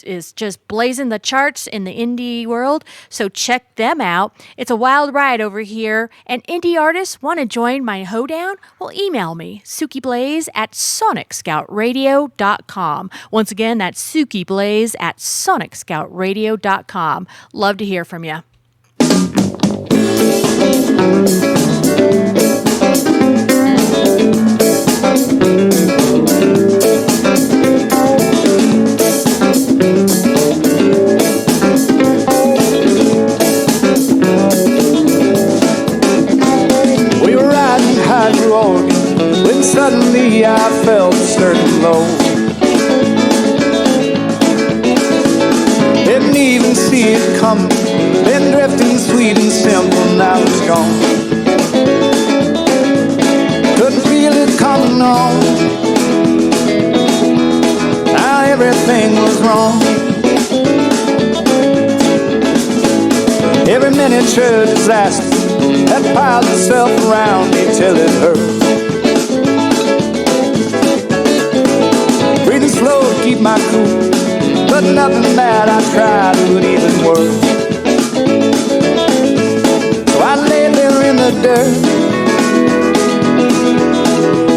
is just blazing the charts in the indie world, so check them out. It's a wild ride over here, and indie artists want to join my hoedown? Well, email me, sukiBlaze@sonicscoutradio.com. Once again, that's sukiBlaze@sonicscoutradio.com. Love to hear from you. We were riding Hydro when suddenly I felt a certain low. Didn't even see it coming, been drifting sweet and simple, now it's gone. Couldn't feel it coming on, now everything was wrong. Every miniature disaster that piles itself around me till it hurts. Breathing slow to keep my cool, but nothing that I tried would even work. So I lay there in the dirt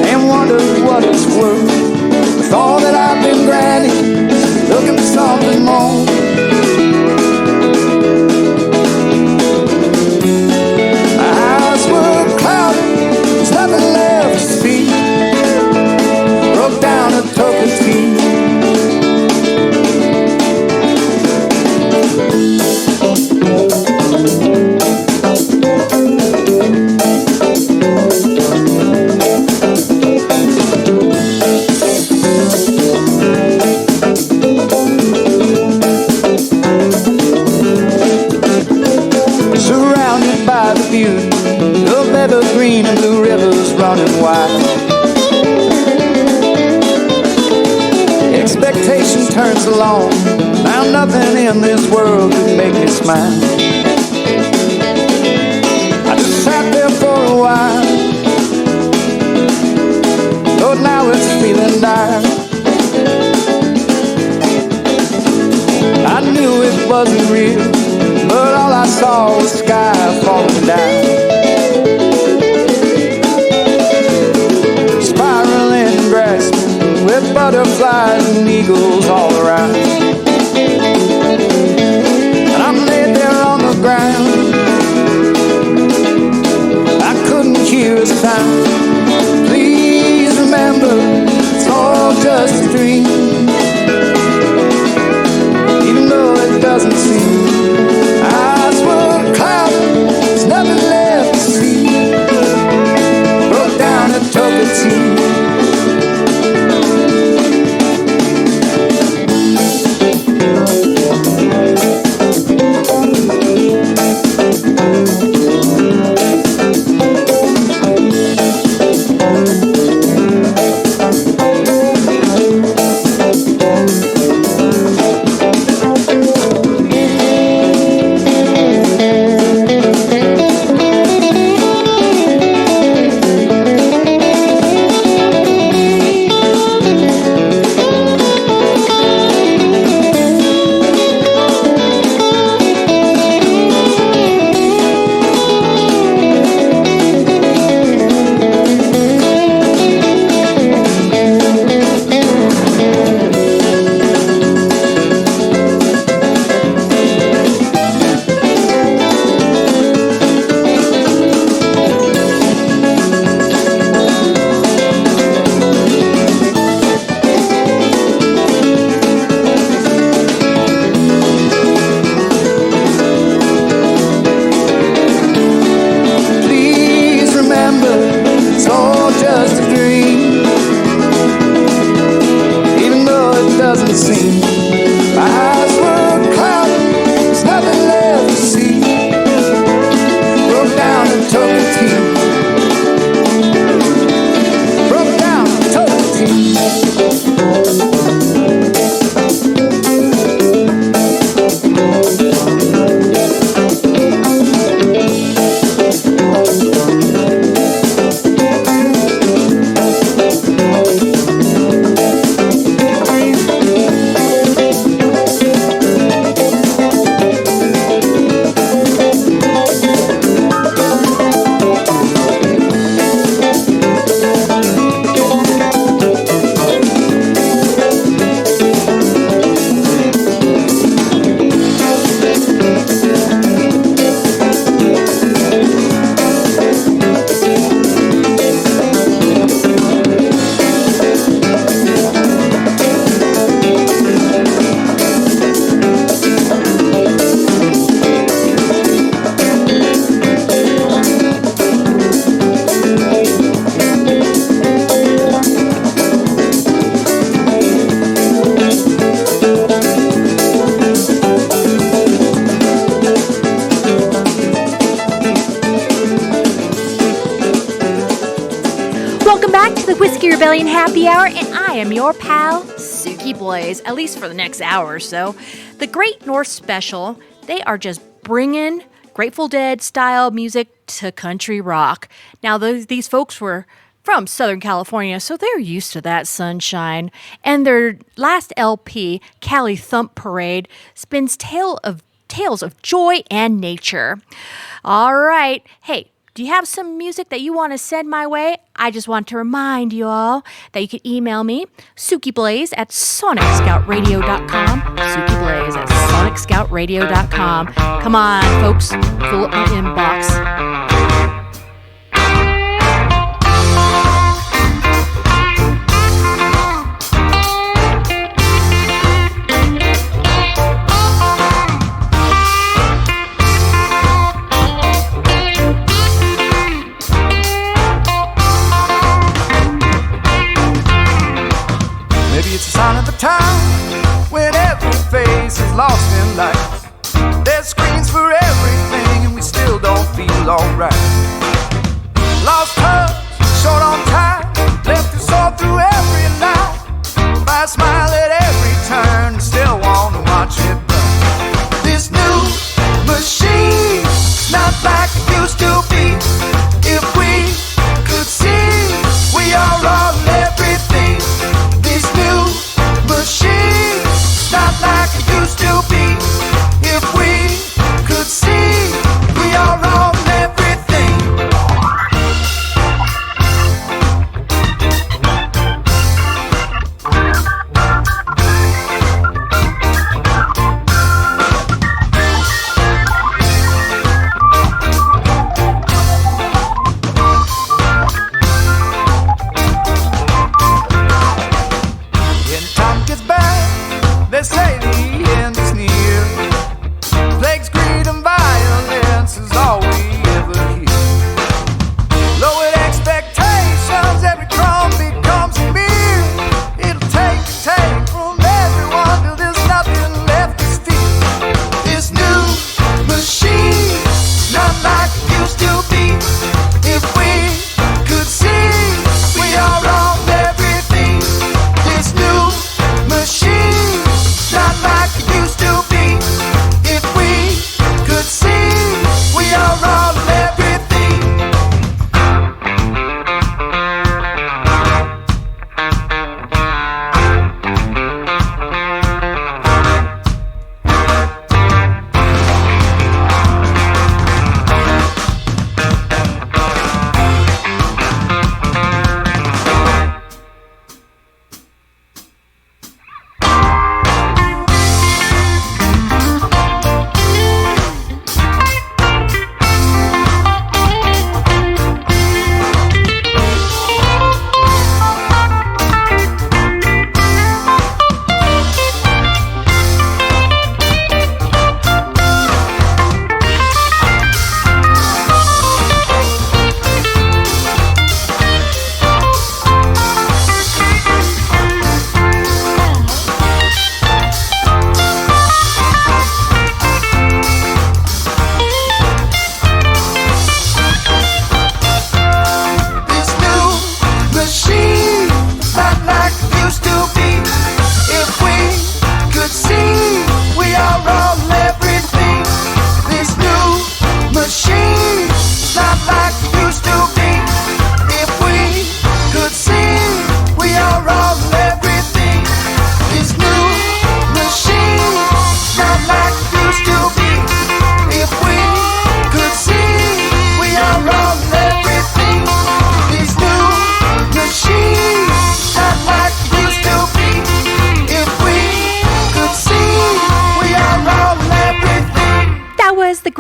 and wondered what it's worth. With all that I've been granted, looking for something more. My eyes were clouded, there's nothing left to see. Broke down and took a tea. Surrounded by the beauty of evergreen and blue rivers running wide. Expectation turns along, now nothing in this world could make me smile. I just sat there for a while, but now it's feeling dire. I knew it wasn't real, but all I saw was sky falling down. Spiraling grass with butterflies and eagles all around. And I'm laid there on the ground, I couldn't hear a sound. Please remember, it's all just a dream, even though it doesn't seem. Eyes were clouded, there's nothing left to see. Broke down and took it seemed. My eyes were clouded, there's nothing left to see. Broke down and took the team. Broke down and took the team. Welcome back to the Whisky Rebellion Happy Hour, and I am your pal, Suki Blaze, at least for the next hour or so. The Great North Special, they are just bringing Grateful Dead style music to country rock. Now, these folks were from Southern California, so they're used to that sunshine. And their last LP, Cali Thump Parade, spins tales of joy and nature. All right, hey, do you have some music that you want to send my way? I just want to remind you all that you can email me, sukiblaze at sonicscoutradio.com. Sukiblaze at sonicscoutradio.com. Come on, folks, fill up my inbox. It's a sign of the time when every face is lost in light. There's screens for everything and we still don't feel alright. Lost touch, short on time, left us all through every night. By a smile at every turn, still wanna watch it burn. This new machine, not like it used to be. If we could see, we are all everything. This new machine, not like it used to be. If we could see, we are all everything.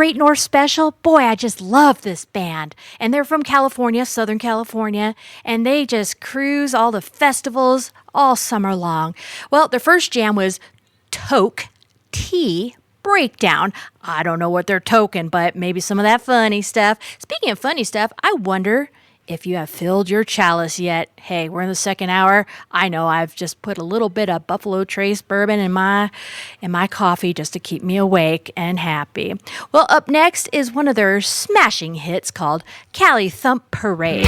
Great North Special? Boy, I just love this band. And they're from California, Southern California, and they just cruise all the festivals all summer long. Well, their first jam was Toke Tea Breakdown. I don't know what they're token, but maybe some of that funny stuff. Speaking of funny stuff, I wonder if you have filled your chalice yet. Hey, we're in the second hour. I know I've just put a little bit of Buffalo Trace bourbon in my coffee just to keep me awake and happy. Well, up next is one of their smashing hits called Cali Thump Parade.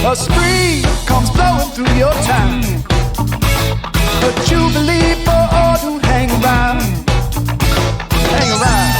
A spree comes blowing through your town. A jubilee for all who hang around. Hang around.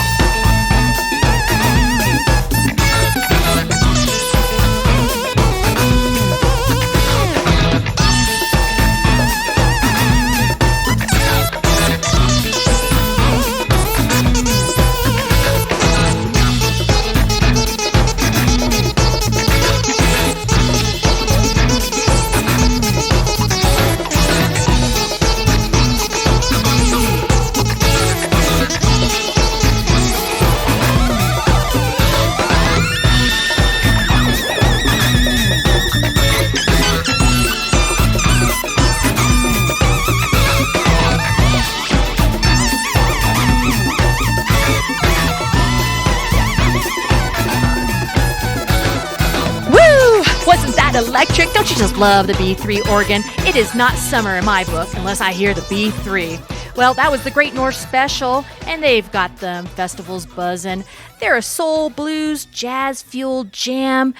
Electric. Don't you just love the B3 organ? It is not summer in my book unless I hear the B3. Well, that was the Great North Special, and they've got the festivals buzzing. They're a soul, blues, jazz-fueled jam,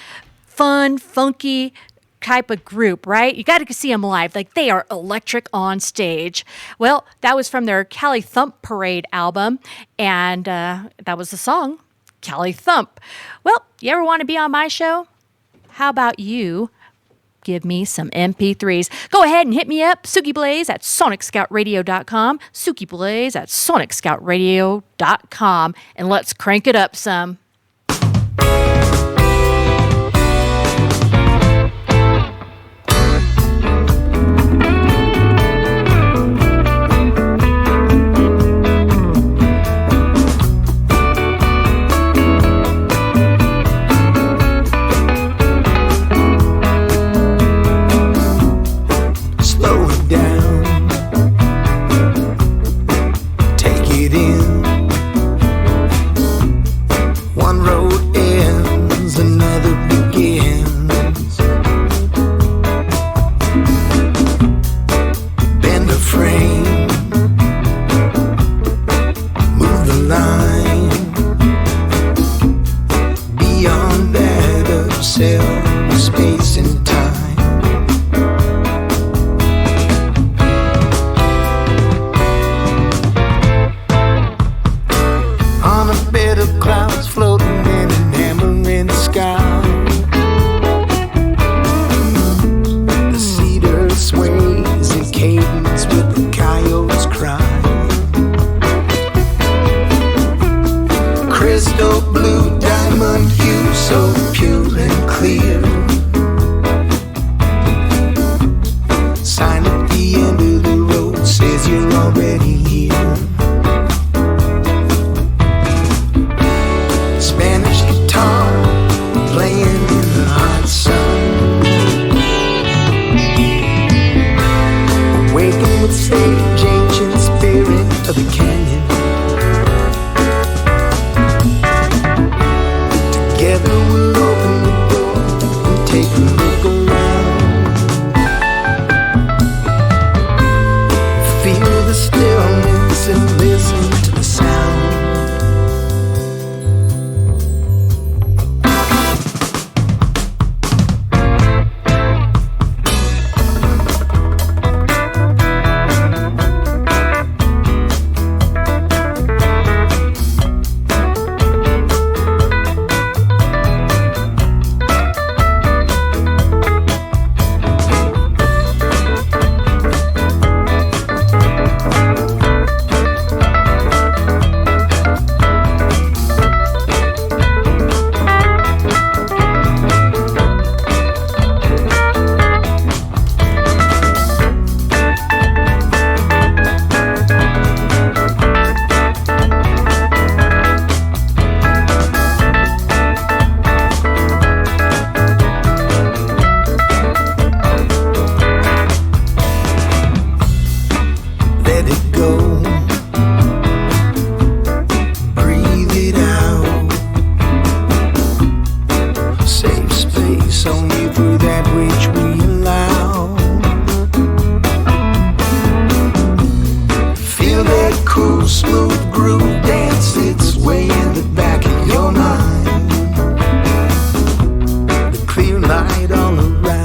fun, funky type of group, right? You got to see them live. Like, they are electric on stage. Well, that was from their Cali Thump Parade album, and that was the song, Cali Thump. Well, you ever want to be on my show? How about you give me some MP3s? Go ahead and hit me up, Suki Blaze at sonicscoutradio.com, Suki Blaze at sonicscoutradio.com, and let's crank it up some. light all around.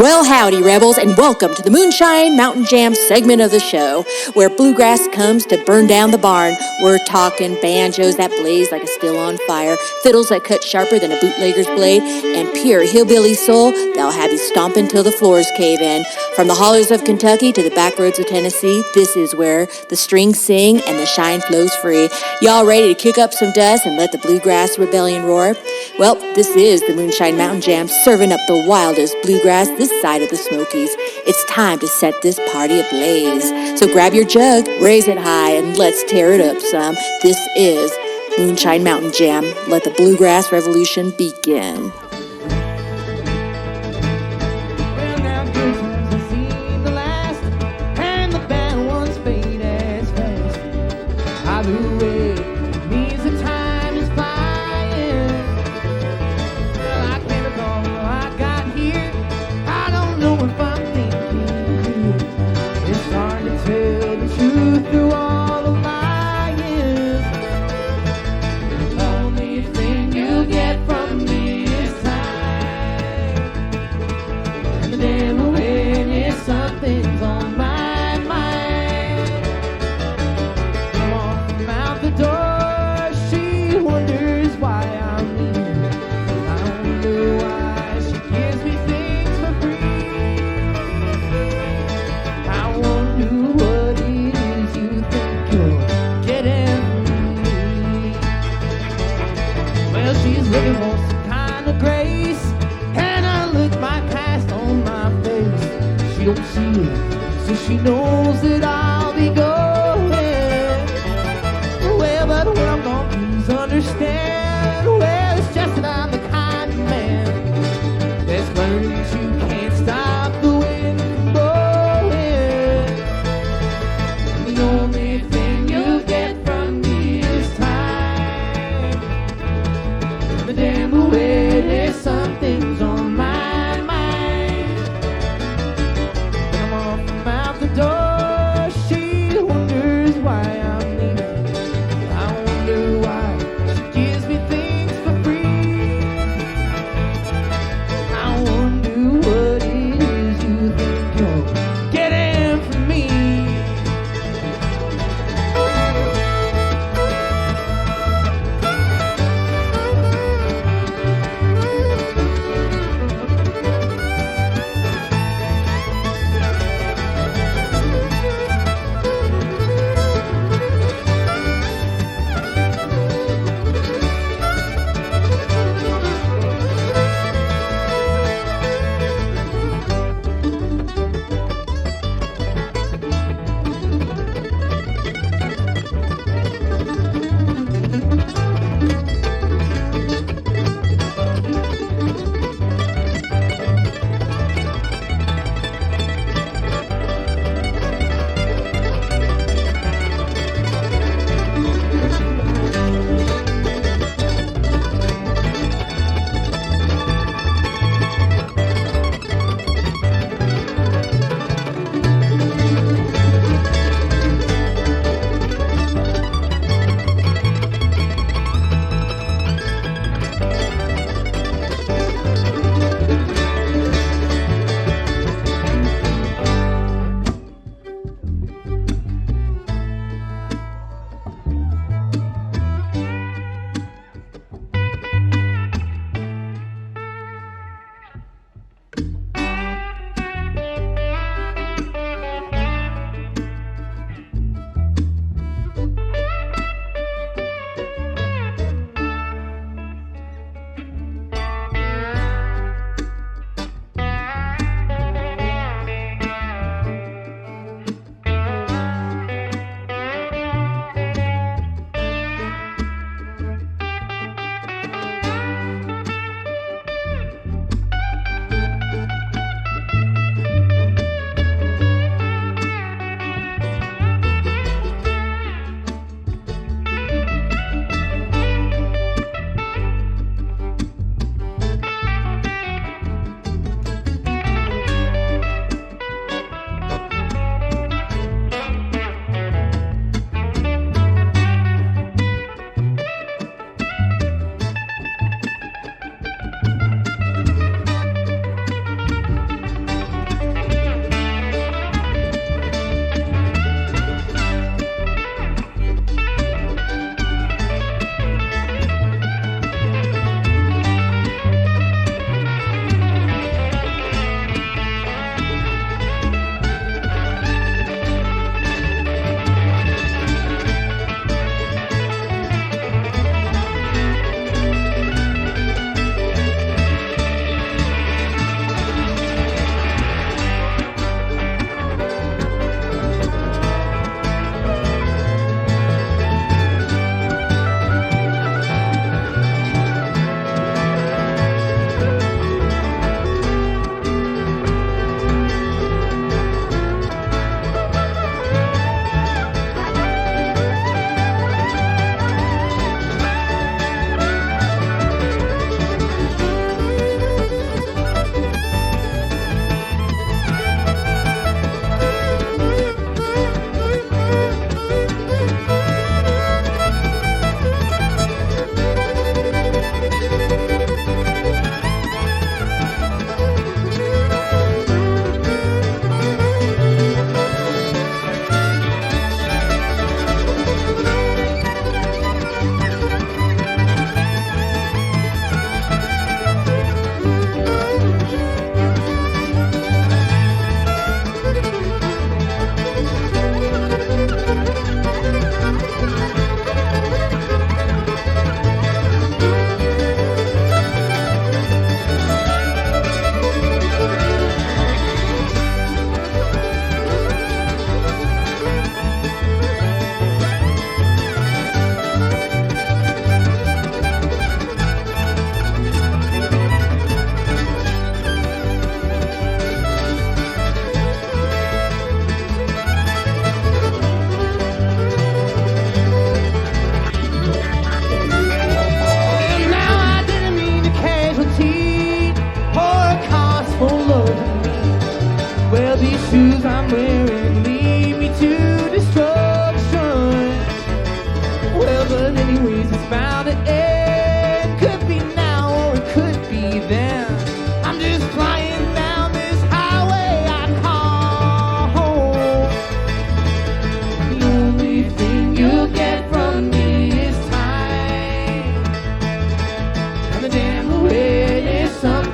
Well, howdy, Rebels, and welcome to the Moonshine Mountain Jam segment of the show, where bluegrass comes to burn down the barn. We're talking banjos that blaze like a still on fire, fiddles that cut sharper than a bootlegger's blade, and pure hillbilly soul that'll have you stomping till the floors cave in. From the hollers of Kentucky to the back roads of Tennessee, this is where the strings sing and the shine flows free. Y'all ready to kick up some dust and let the bluegrass rebellion roar? Well, this is the Moonshine Mountain Jam, serving up the wildest bluegrass this side of the Smokies. It's time to set this party ablaze. So grab your jug, raise it high, and let's tear it up some. This is Moonshine Mountain Jam. Let the bluegrass revolution begin. Well, now good times have seen the last, and the bad ones fade as fast. Either way, it means the time is flying. Well, I can't recall how I got here. I don't know if I'm thinking clear. It's hard to tell the truth through all the lying. The only thing you get from me is time. And the damn awareness something's on my mind. Come on from out the door, she wonders why I'm here. I wonder why she gives me things for free. I wonder what it is you think you're getting from me. Well, she's looking for some kind of grace, and I look my past on my face. She don't see it, so she knows that I'll be going. Well, but when I'm gone, please understand. Well, it's just that I'm the kind of man that's learned that you can't stop the wind from blowing. The only thing you get from me is time. The damn awareness something's on my mind. When I'm off from out the door, she wonders why I'm leaving. I wonder why she gives me things for free. I wonder what it is you think you're getting from me.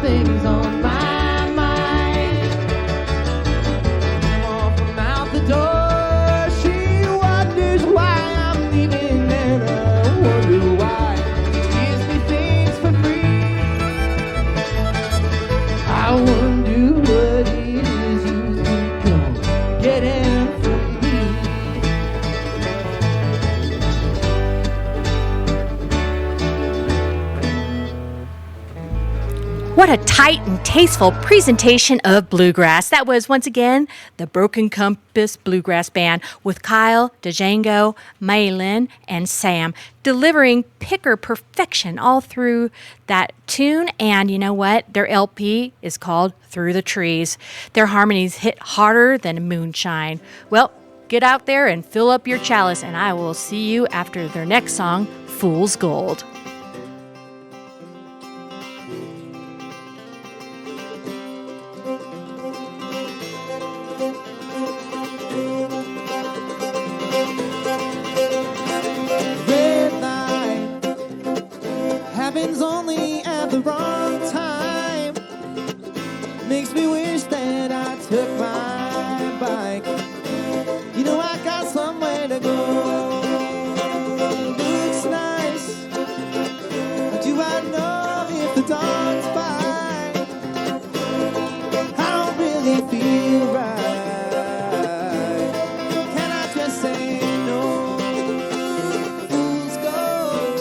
things on my mind. Off from out the door, she wonders why I'm leaving, and I wonder why she gives me things for free. I wonder what it is you think I'm getting from me. What a tight and tasteful presentation of bluegrass. That was, once again, the Broken Compass Bluegrass Band with Kyle, Django, Maylin, and Sam delivering picker perfection all through that tune. And you know what? Their LP is called Through the Trees. Their harmonies hit harder than moonshine. Well, get out there and fill up your chalice, and I will see you after their next song, Fool's Gold. Red light happens only at the wrong time. Makes me wish that I took my bike. You know I got somewhere to go. Looks nice. Do I know if the dog's bite? I don't really feel right. Can I just say no? Fool's gold.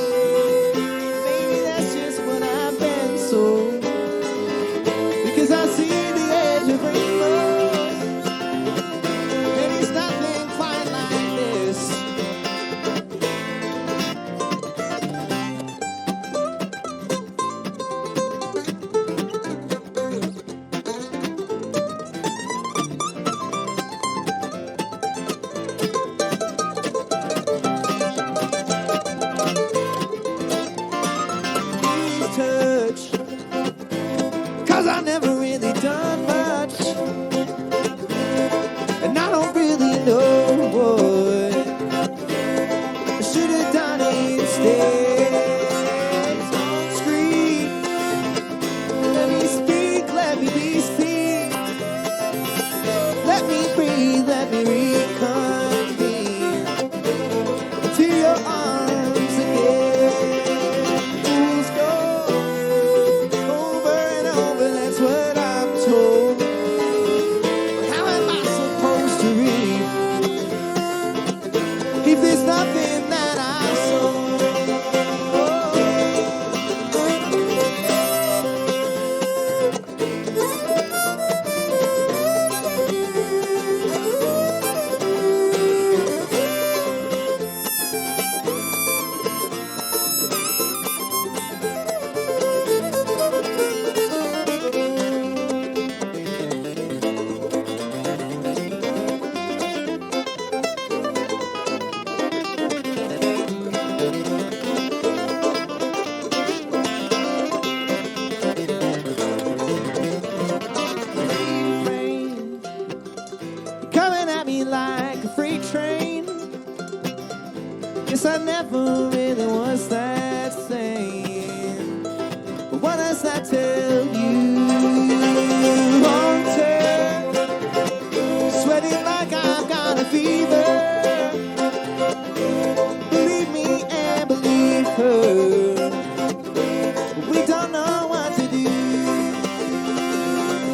Maybe that's just what I've been sold. Because I see the edge of rainbows. Maybe it's nothing quite like this. Please touch. 'Cause I never really done much. And I don't really know what I should have done instead. Don't scream. Let me speak, let me be seen. Let me breathe, let me reconvene into your arms again. Fools go over and over, that's what I'm told. But how am I supposed to read if there's nothing that I sold? Rain, coming at me like a freight train. Guess I never really was that sane. But what does that tell you? Haunted, sweating like I've got a fever. Believe me and believe her. We don't know what to do.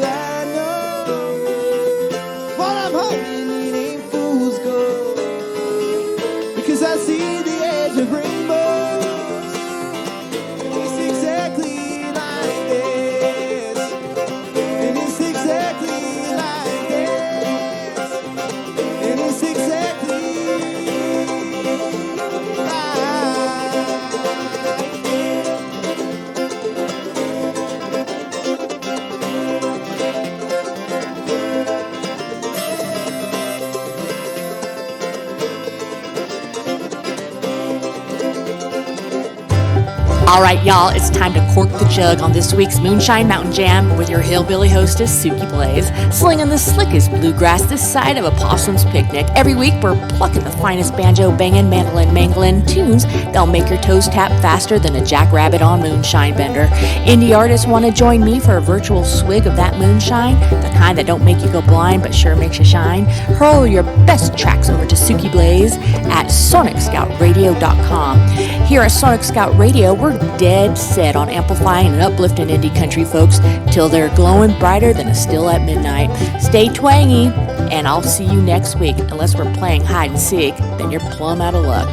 I know what I'm hoping it ain't fool's gold. Because I see the edge of rainbows. It's exactly like this. All right, y'all, it's time to cork the jug on this week's Moonshine Mountain Jam with your hillbilly hostess, Suki Blaze, slinging the slickest bluegrass this side of a possum's picnic. Every week, we're plucking the finest banjo-banging, mandolin-mangling tunes that'll make your toes tap faster than a jackrabbit on moonshine bender. Indie artists want to join me for a virtual swig of that moonshine, the kind that don't make you go blind but sure makes you shine. Hurl your best tracks over to Suki Blaze at sonicscoutradio.com. Here at Sonic Scout Radio, we're dead set on amplifying and uplifting indie country folks till they're glowing brighter than a still at midnight. Stay twangy, and I'll see you next week. Unless we're playing hide and seek, then you're plumb out of luck.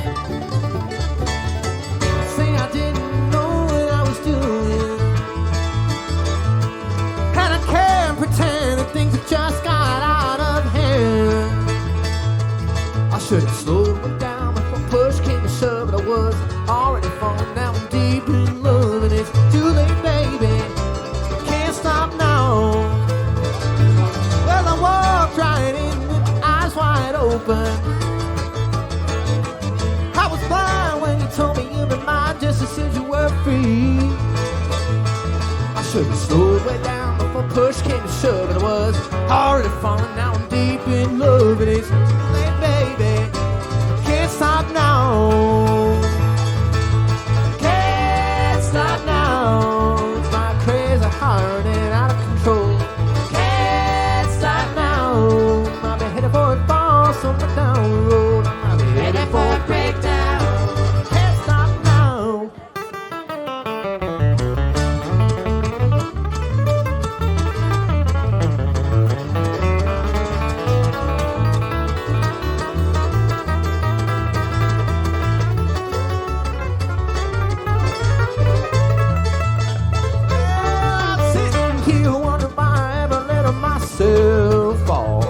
Thing I didn't know what I was doing, and I can't pretend that things have just got out of hand. I should have slowed it down before push came to shove, but I was already falling down deep in love, and it's too late, baby. Can't stop now. Well, I walked right in with my eyes wide open. I was blind when you told me you'd be mine just as soon as you were free. I should have slowed way down before push came to shove, but I was already falling down deep in love, and it's too late, baby. Can't stop now. Can't stop now. It's my crazy heart and out of control. Can't stop now. Might be headed for a fall somewhere down the road. I might be headed for a breakdown. Can't stop now. I'm sitting here wondering why I ever let myself fall.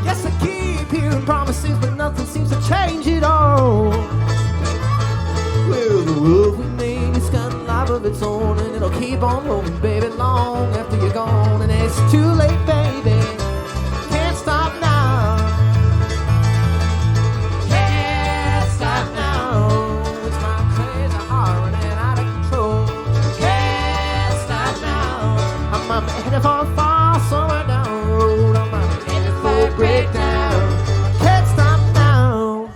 Yes, I keep hearing promises, but nothing seems to change it all. Well, the world we made, it's got a life of its own, and it'll keep on rolling, baby, long after you're gone. And it's too late, baby. Can't stop now. Can't stop now. It's my crazy heart running out of control. Can't stop now. I'm headed for a fall somewhere down the road. I'm headed for a breakdown. Can't stop now.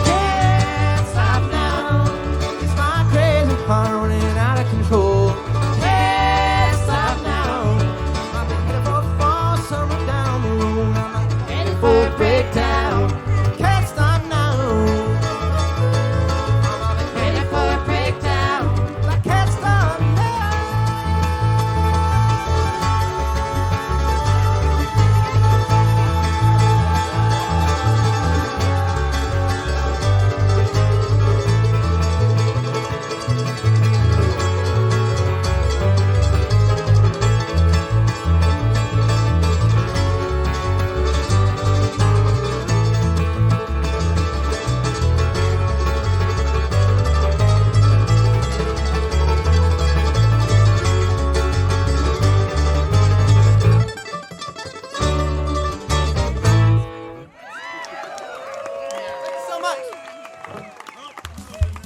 Can't stop now. It's my crazy heart running out of control. Can't stop now. I'm headed for a fall somewhere down the road. I'm headed for a breakdown. Can't stop now. I'm headed for a breakdown. I can't stop now.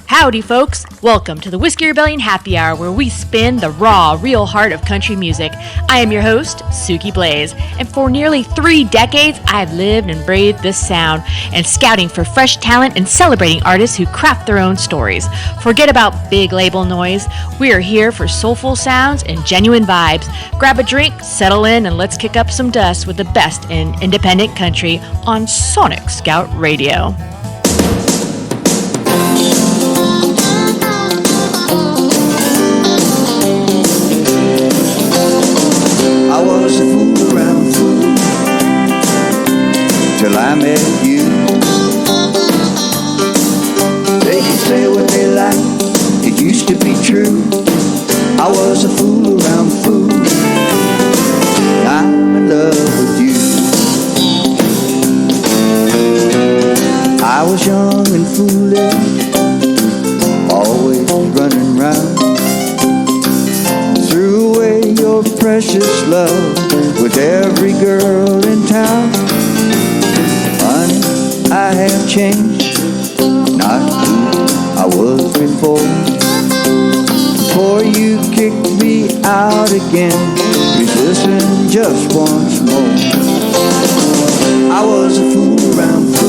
Howdy, folks. Welcome to the Whisky Rebellion Happy Hour, where we spin the raw, real heart of country music. I am your host, Suki Blaze, and for nearly 3 decades, I've lived and breathed this sound and scouting for fresh talent and celebrating artists who craft their own stories. Forget about big label noise. We are here for soulful sounds and genuine vibes. Grab a drink, settle in, and let's kick up some dust with the best in independent country on Sonic Scout Radio. I was a fool around till I met you. I was young and foolish, always running round. Threw away your precious love with every girl in town. Honey, I have changed, not who I was before. Before you kicked me out again, please listen just once more. I was a fool around fool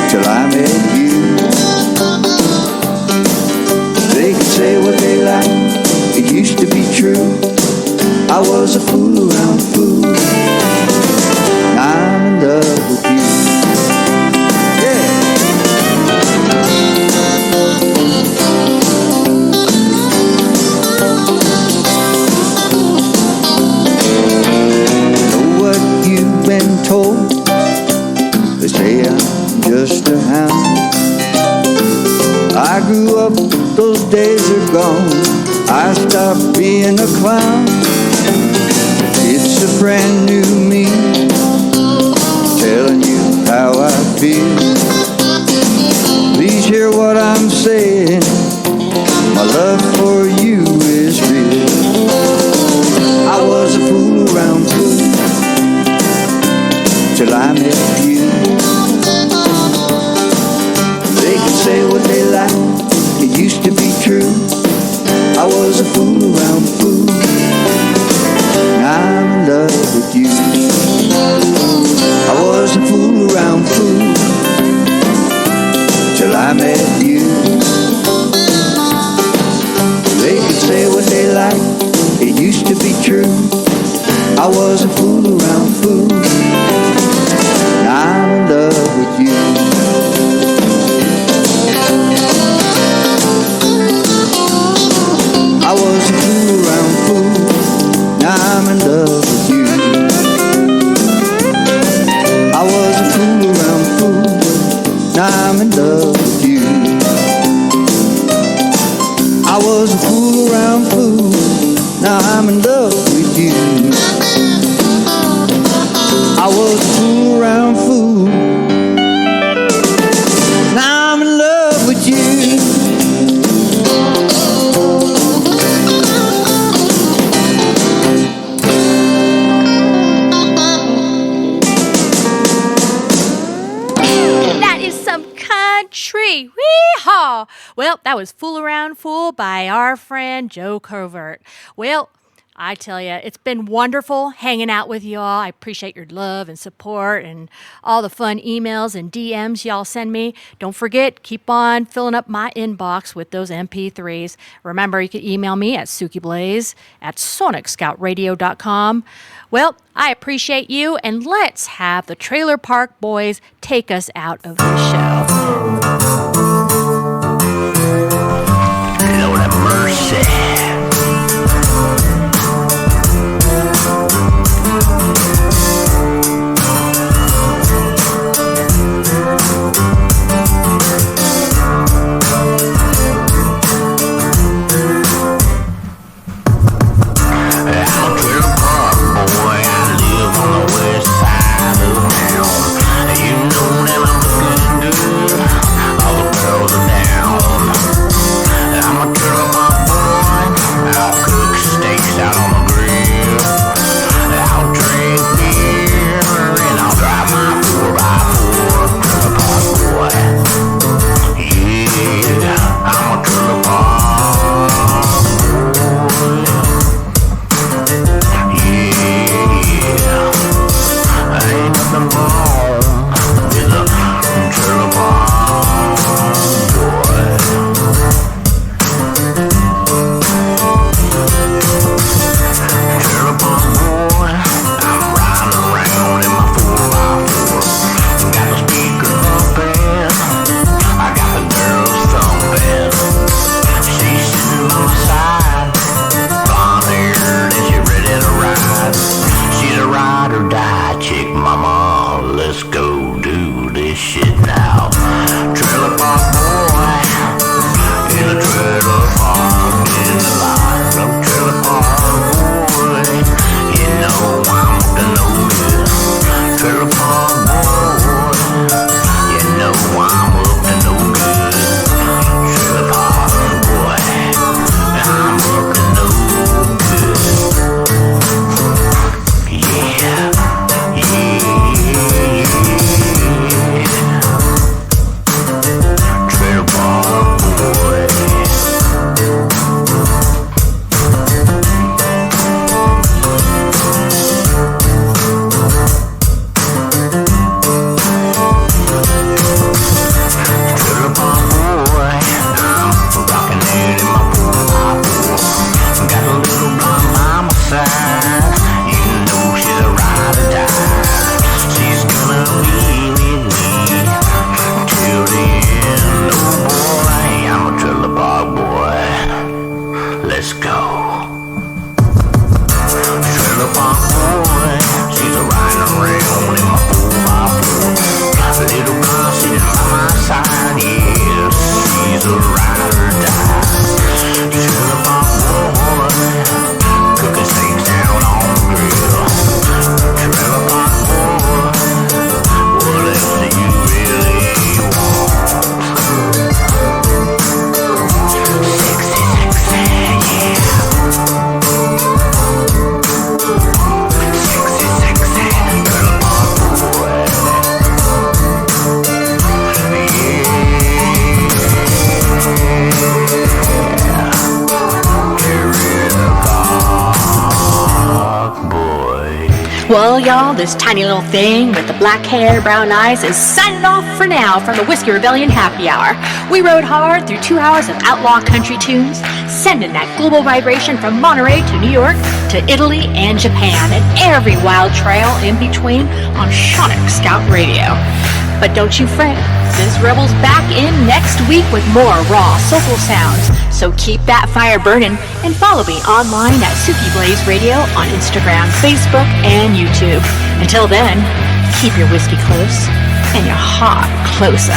till I met you. They could say what they like, it used to be true. I was a fool around fool. Now I'm in love with you. Know what you've been told? They say I'm just a hound. I grew up, those days are gone. I stopped being a clown. It's a brand new me, telling you how I feel. Please hear what I'm saying, my love for you is real. I was a fool around fool till I met you. They could say what they like, it used to be true. I was a fool around fool. Now I'm in love with you. I was a fool around fool till I met you. They could say what they like, it used to be true. I was a fool around fool. Now I'm in love with you. I was a fool around fool, now I'm in love with you. I was a fool around fool, now I'm in love with you. I was a fool around fool, now I'm in love with you. I was a fool around fool, now I'm in love with you. Country. Wee-haw! Well, that was Fool Around Fool by our friend Joe Covert. Well, I tell you, it's been wonderful hanging out with y'all. I appreciate your love and support and all the fun emails and DMs y'all send me. Don't forget, keep on filling up my inbox with those MP3s. Remember, you can email me at sukiblaze at sonicscoutradio.com. Well, I appreciate you, and let's have the Trailer Park Boys take us out of the show. Lord have mercy. All the Well, y'all, this tiny little thing with the black hair, brown eyes is signing off for now from the Whisky Rebellion Happy Hour. We rode hard through 2 hours of outlaw country tunes, sending that global vibration from Monterey to New York to Italy and Japan and every wild trail in between on Sonic Scout Radio. But don't you fret, this Rebel's back in next week with more raw, soulful sounds. So keep that fire burning and follow me online at Suki Blaze Radio on Instagram, Facebook, and YouTube. Until then, keep your whiskey close and your heart closer.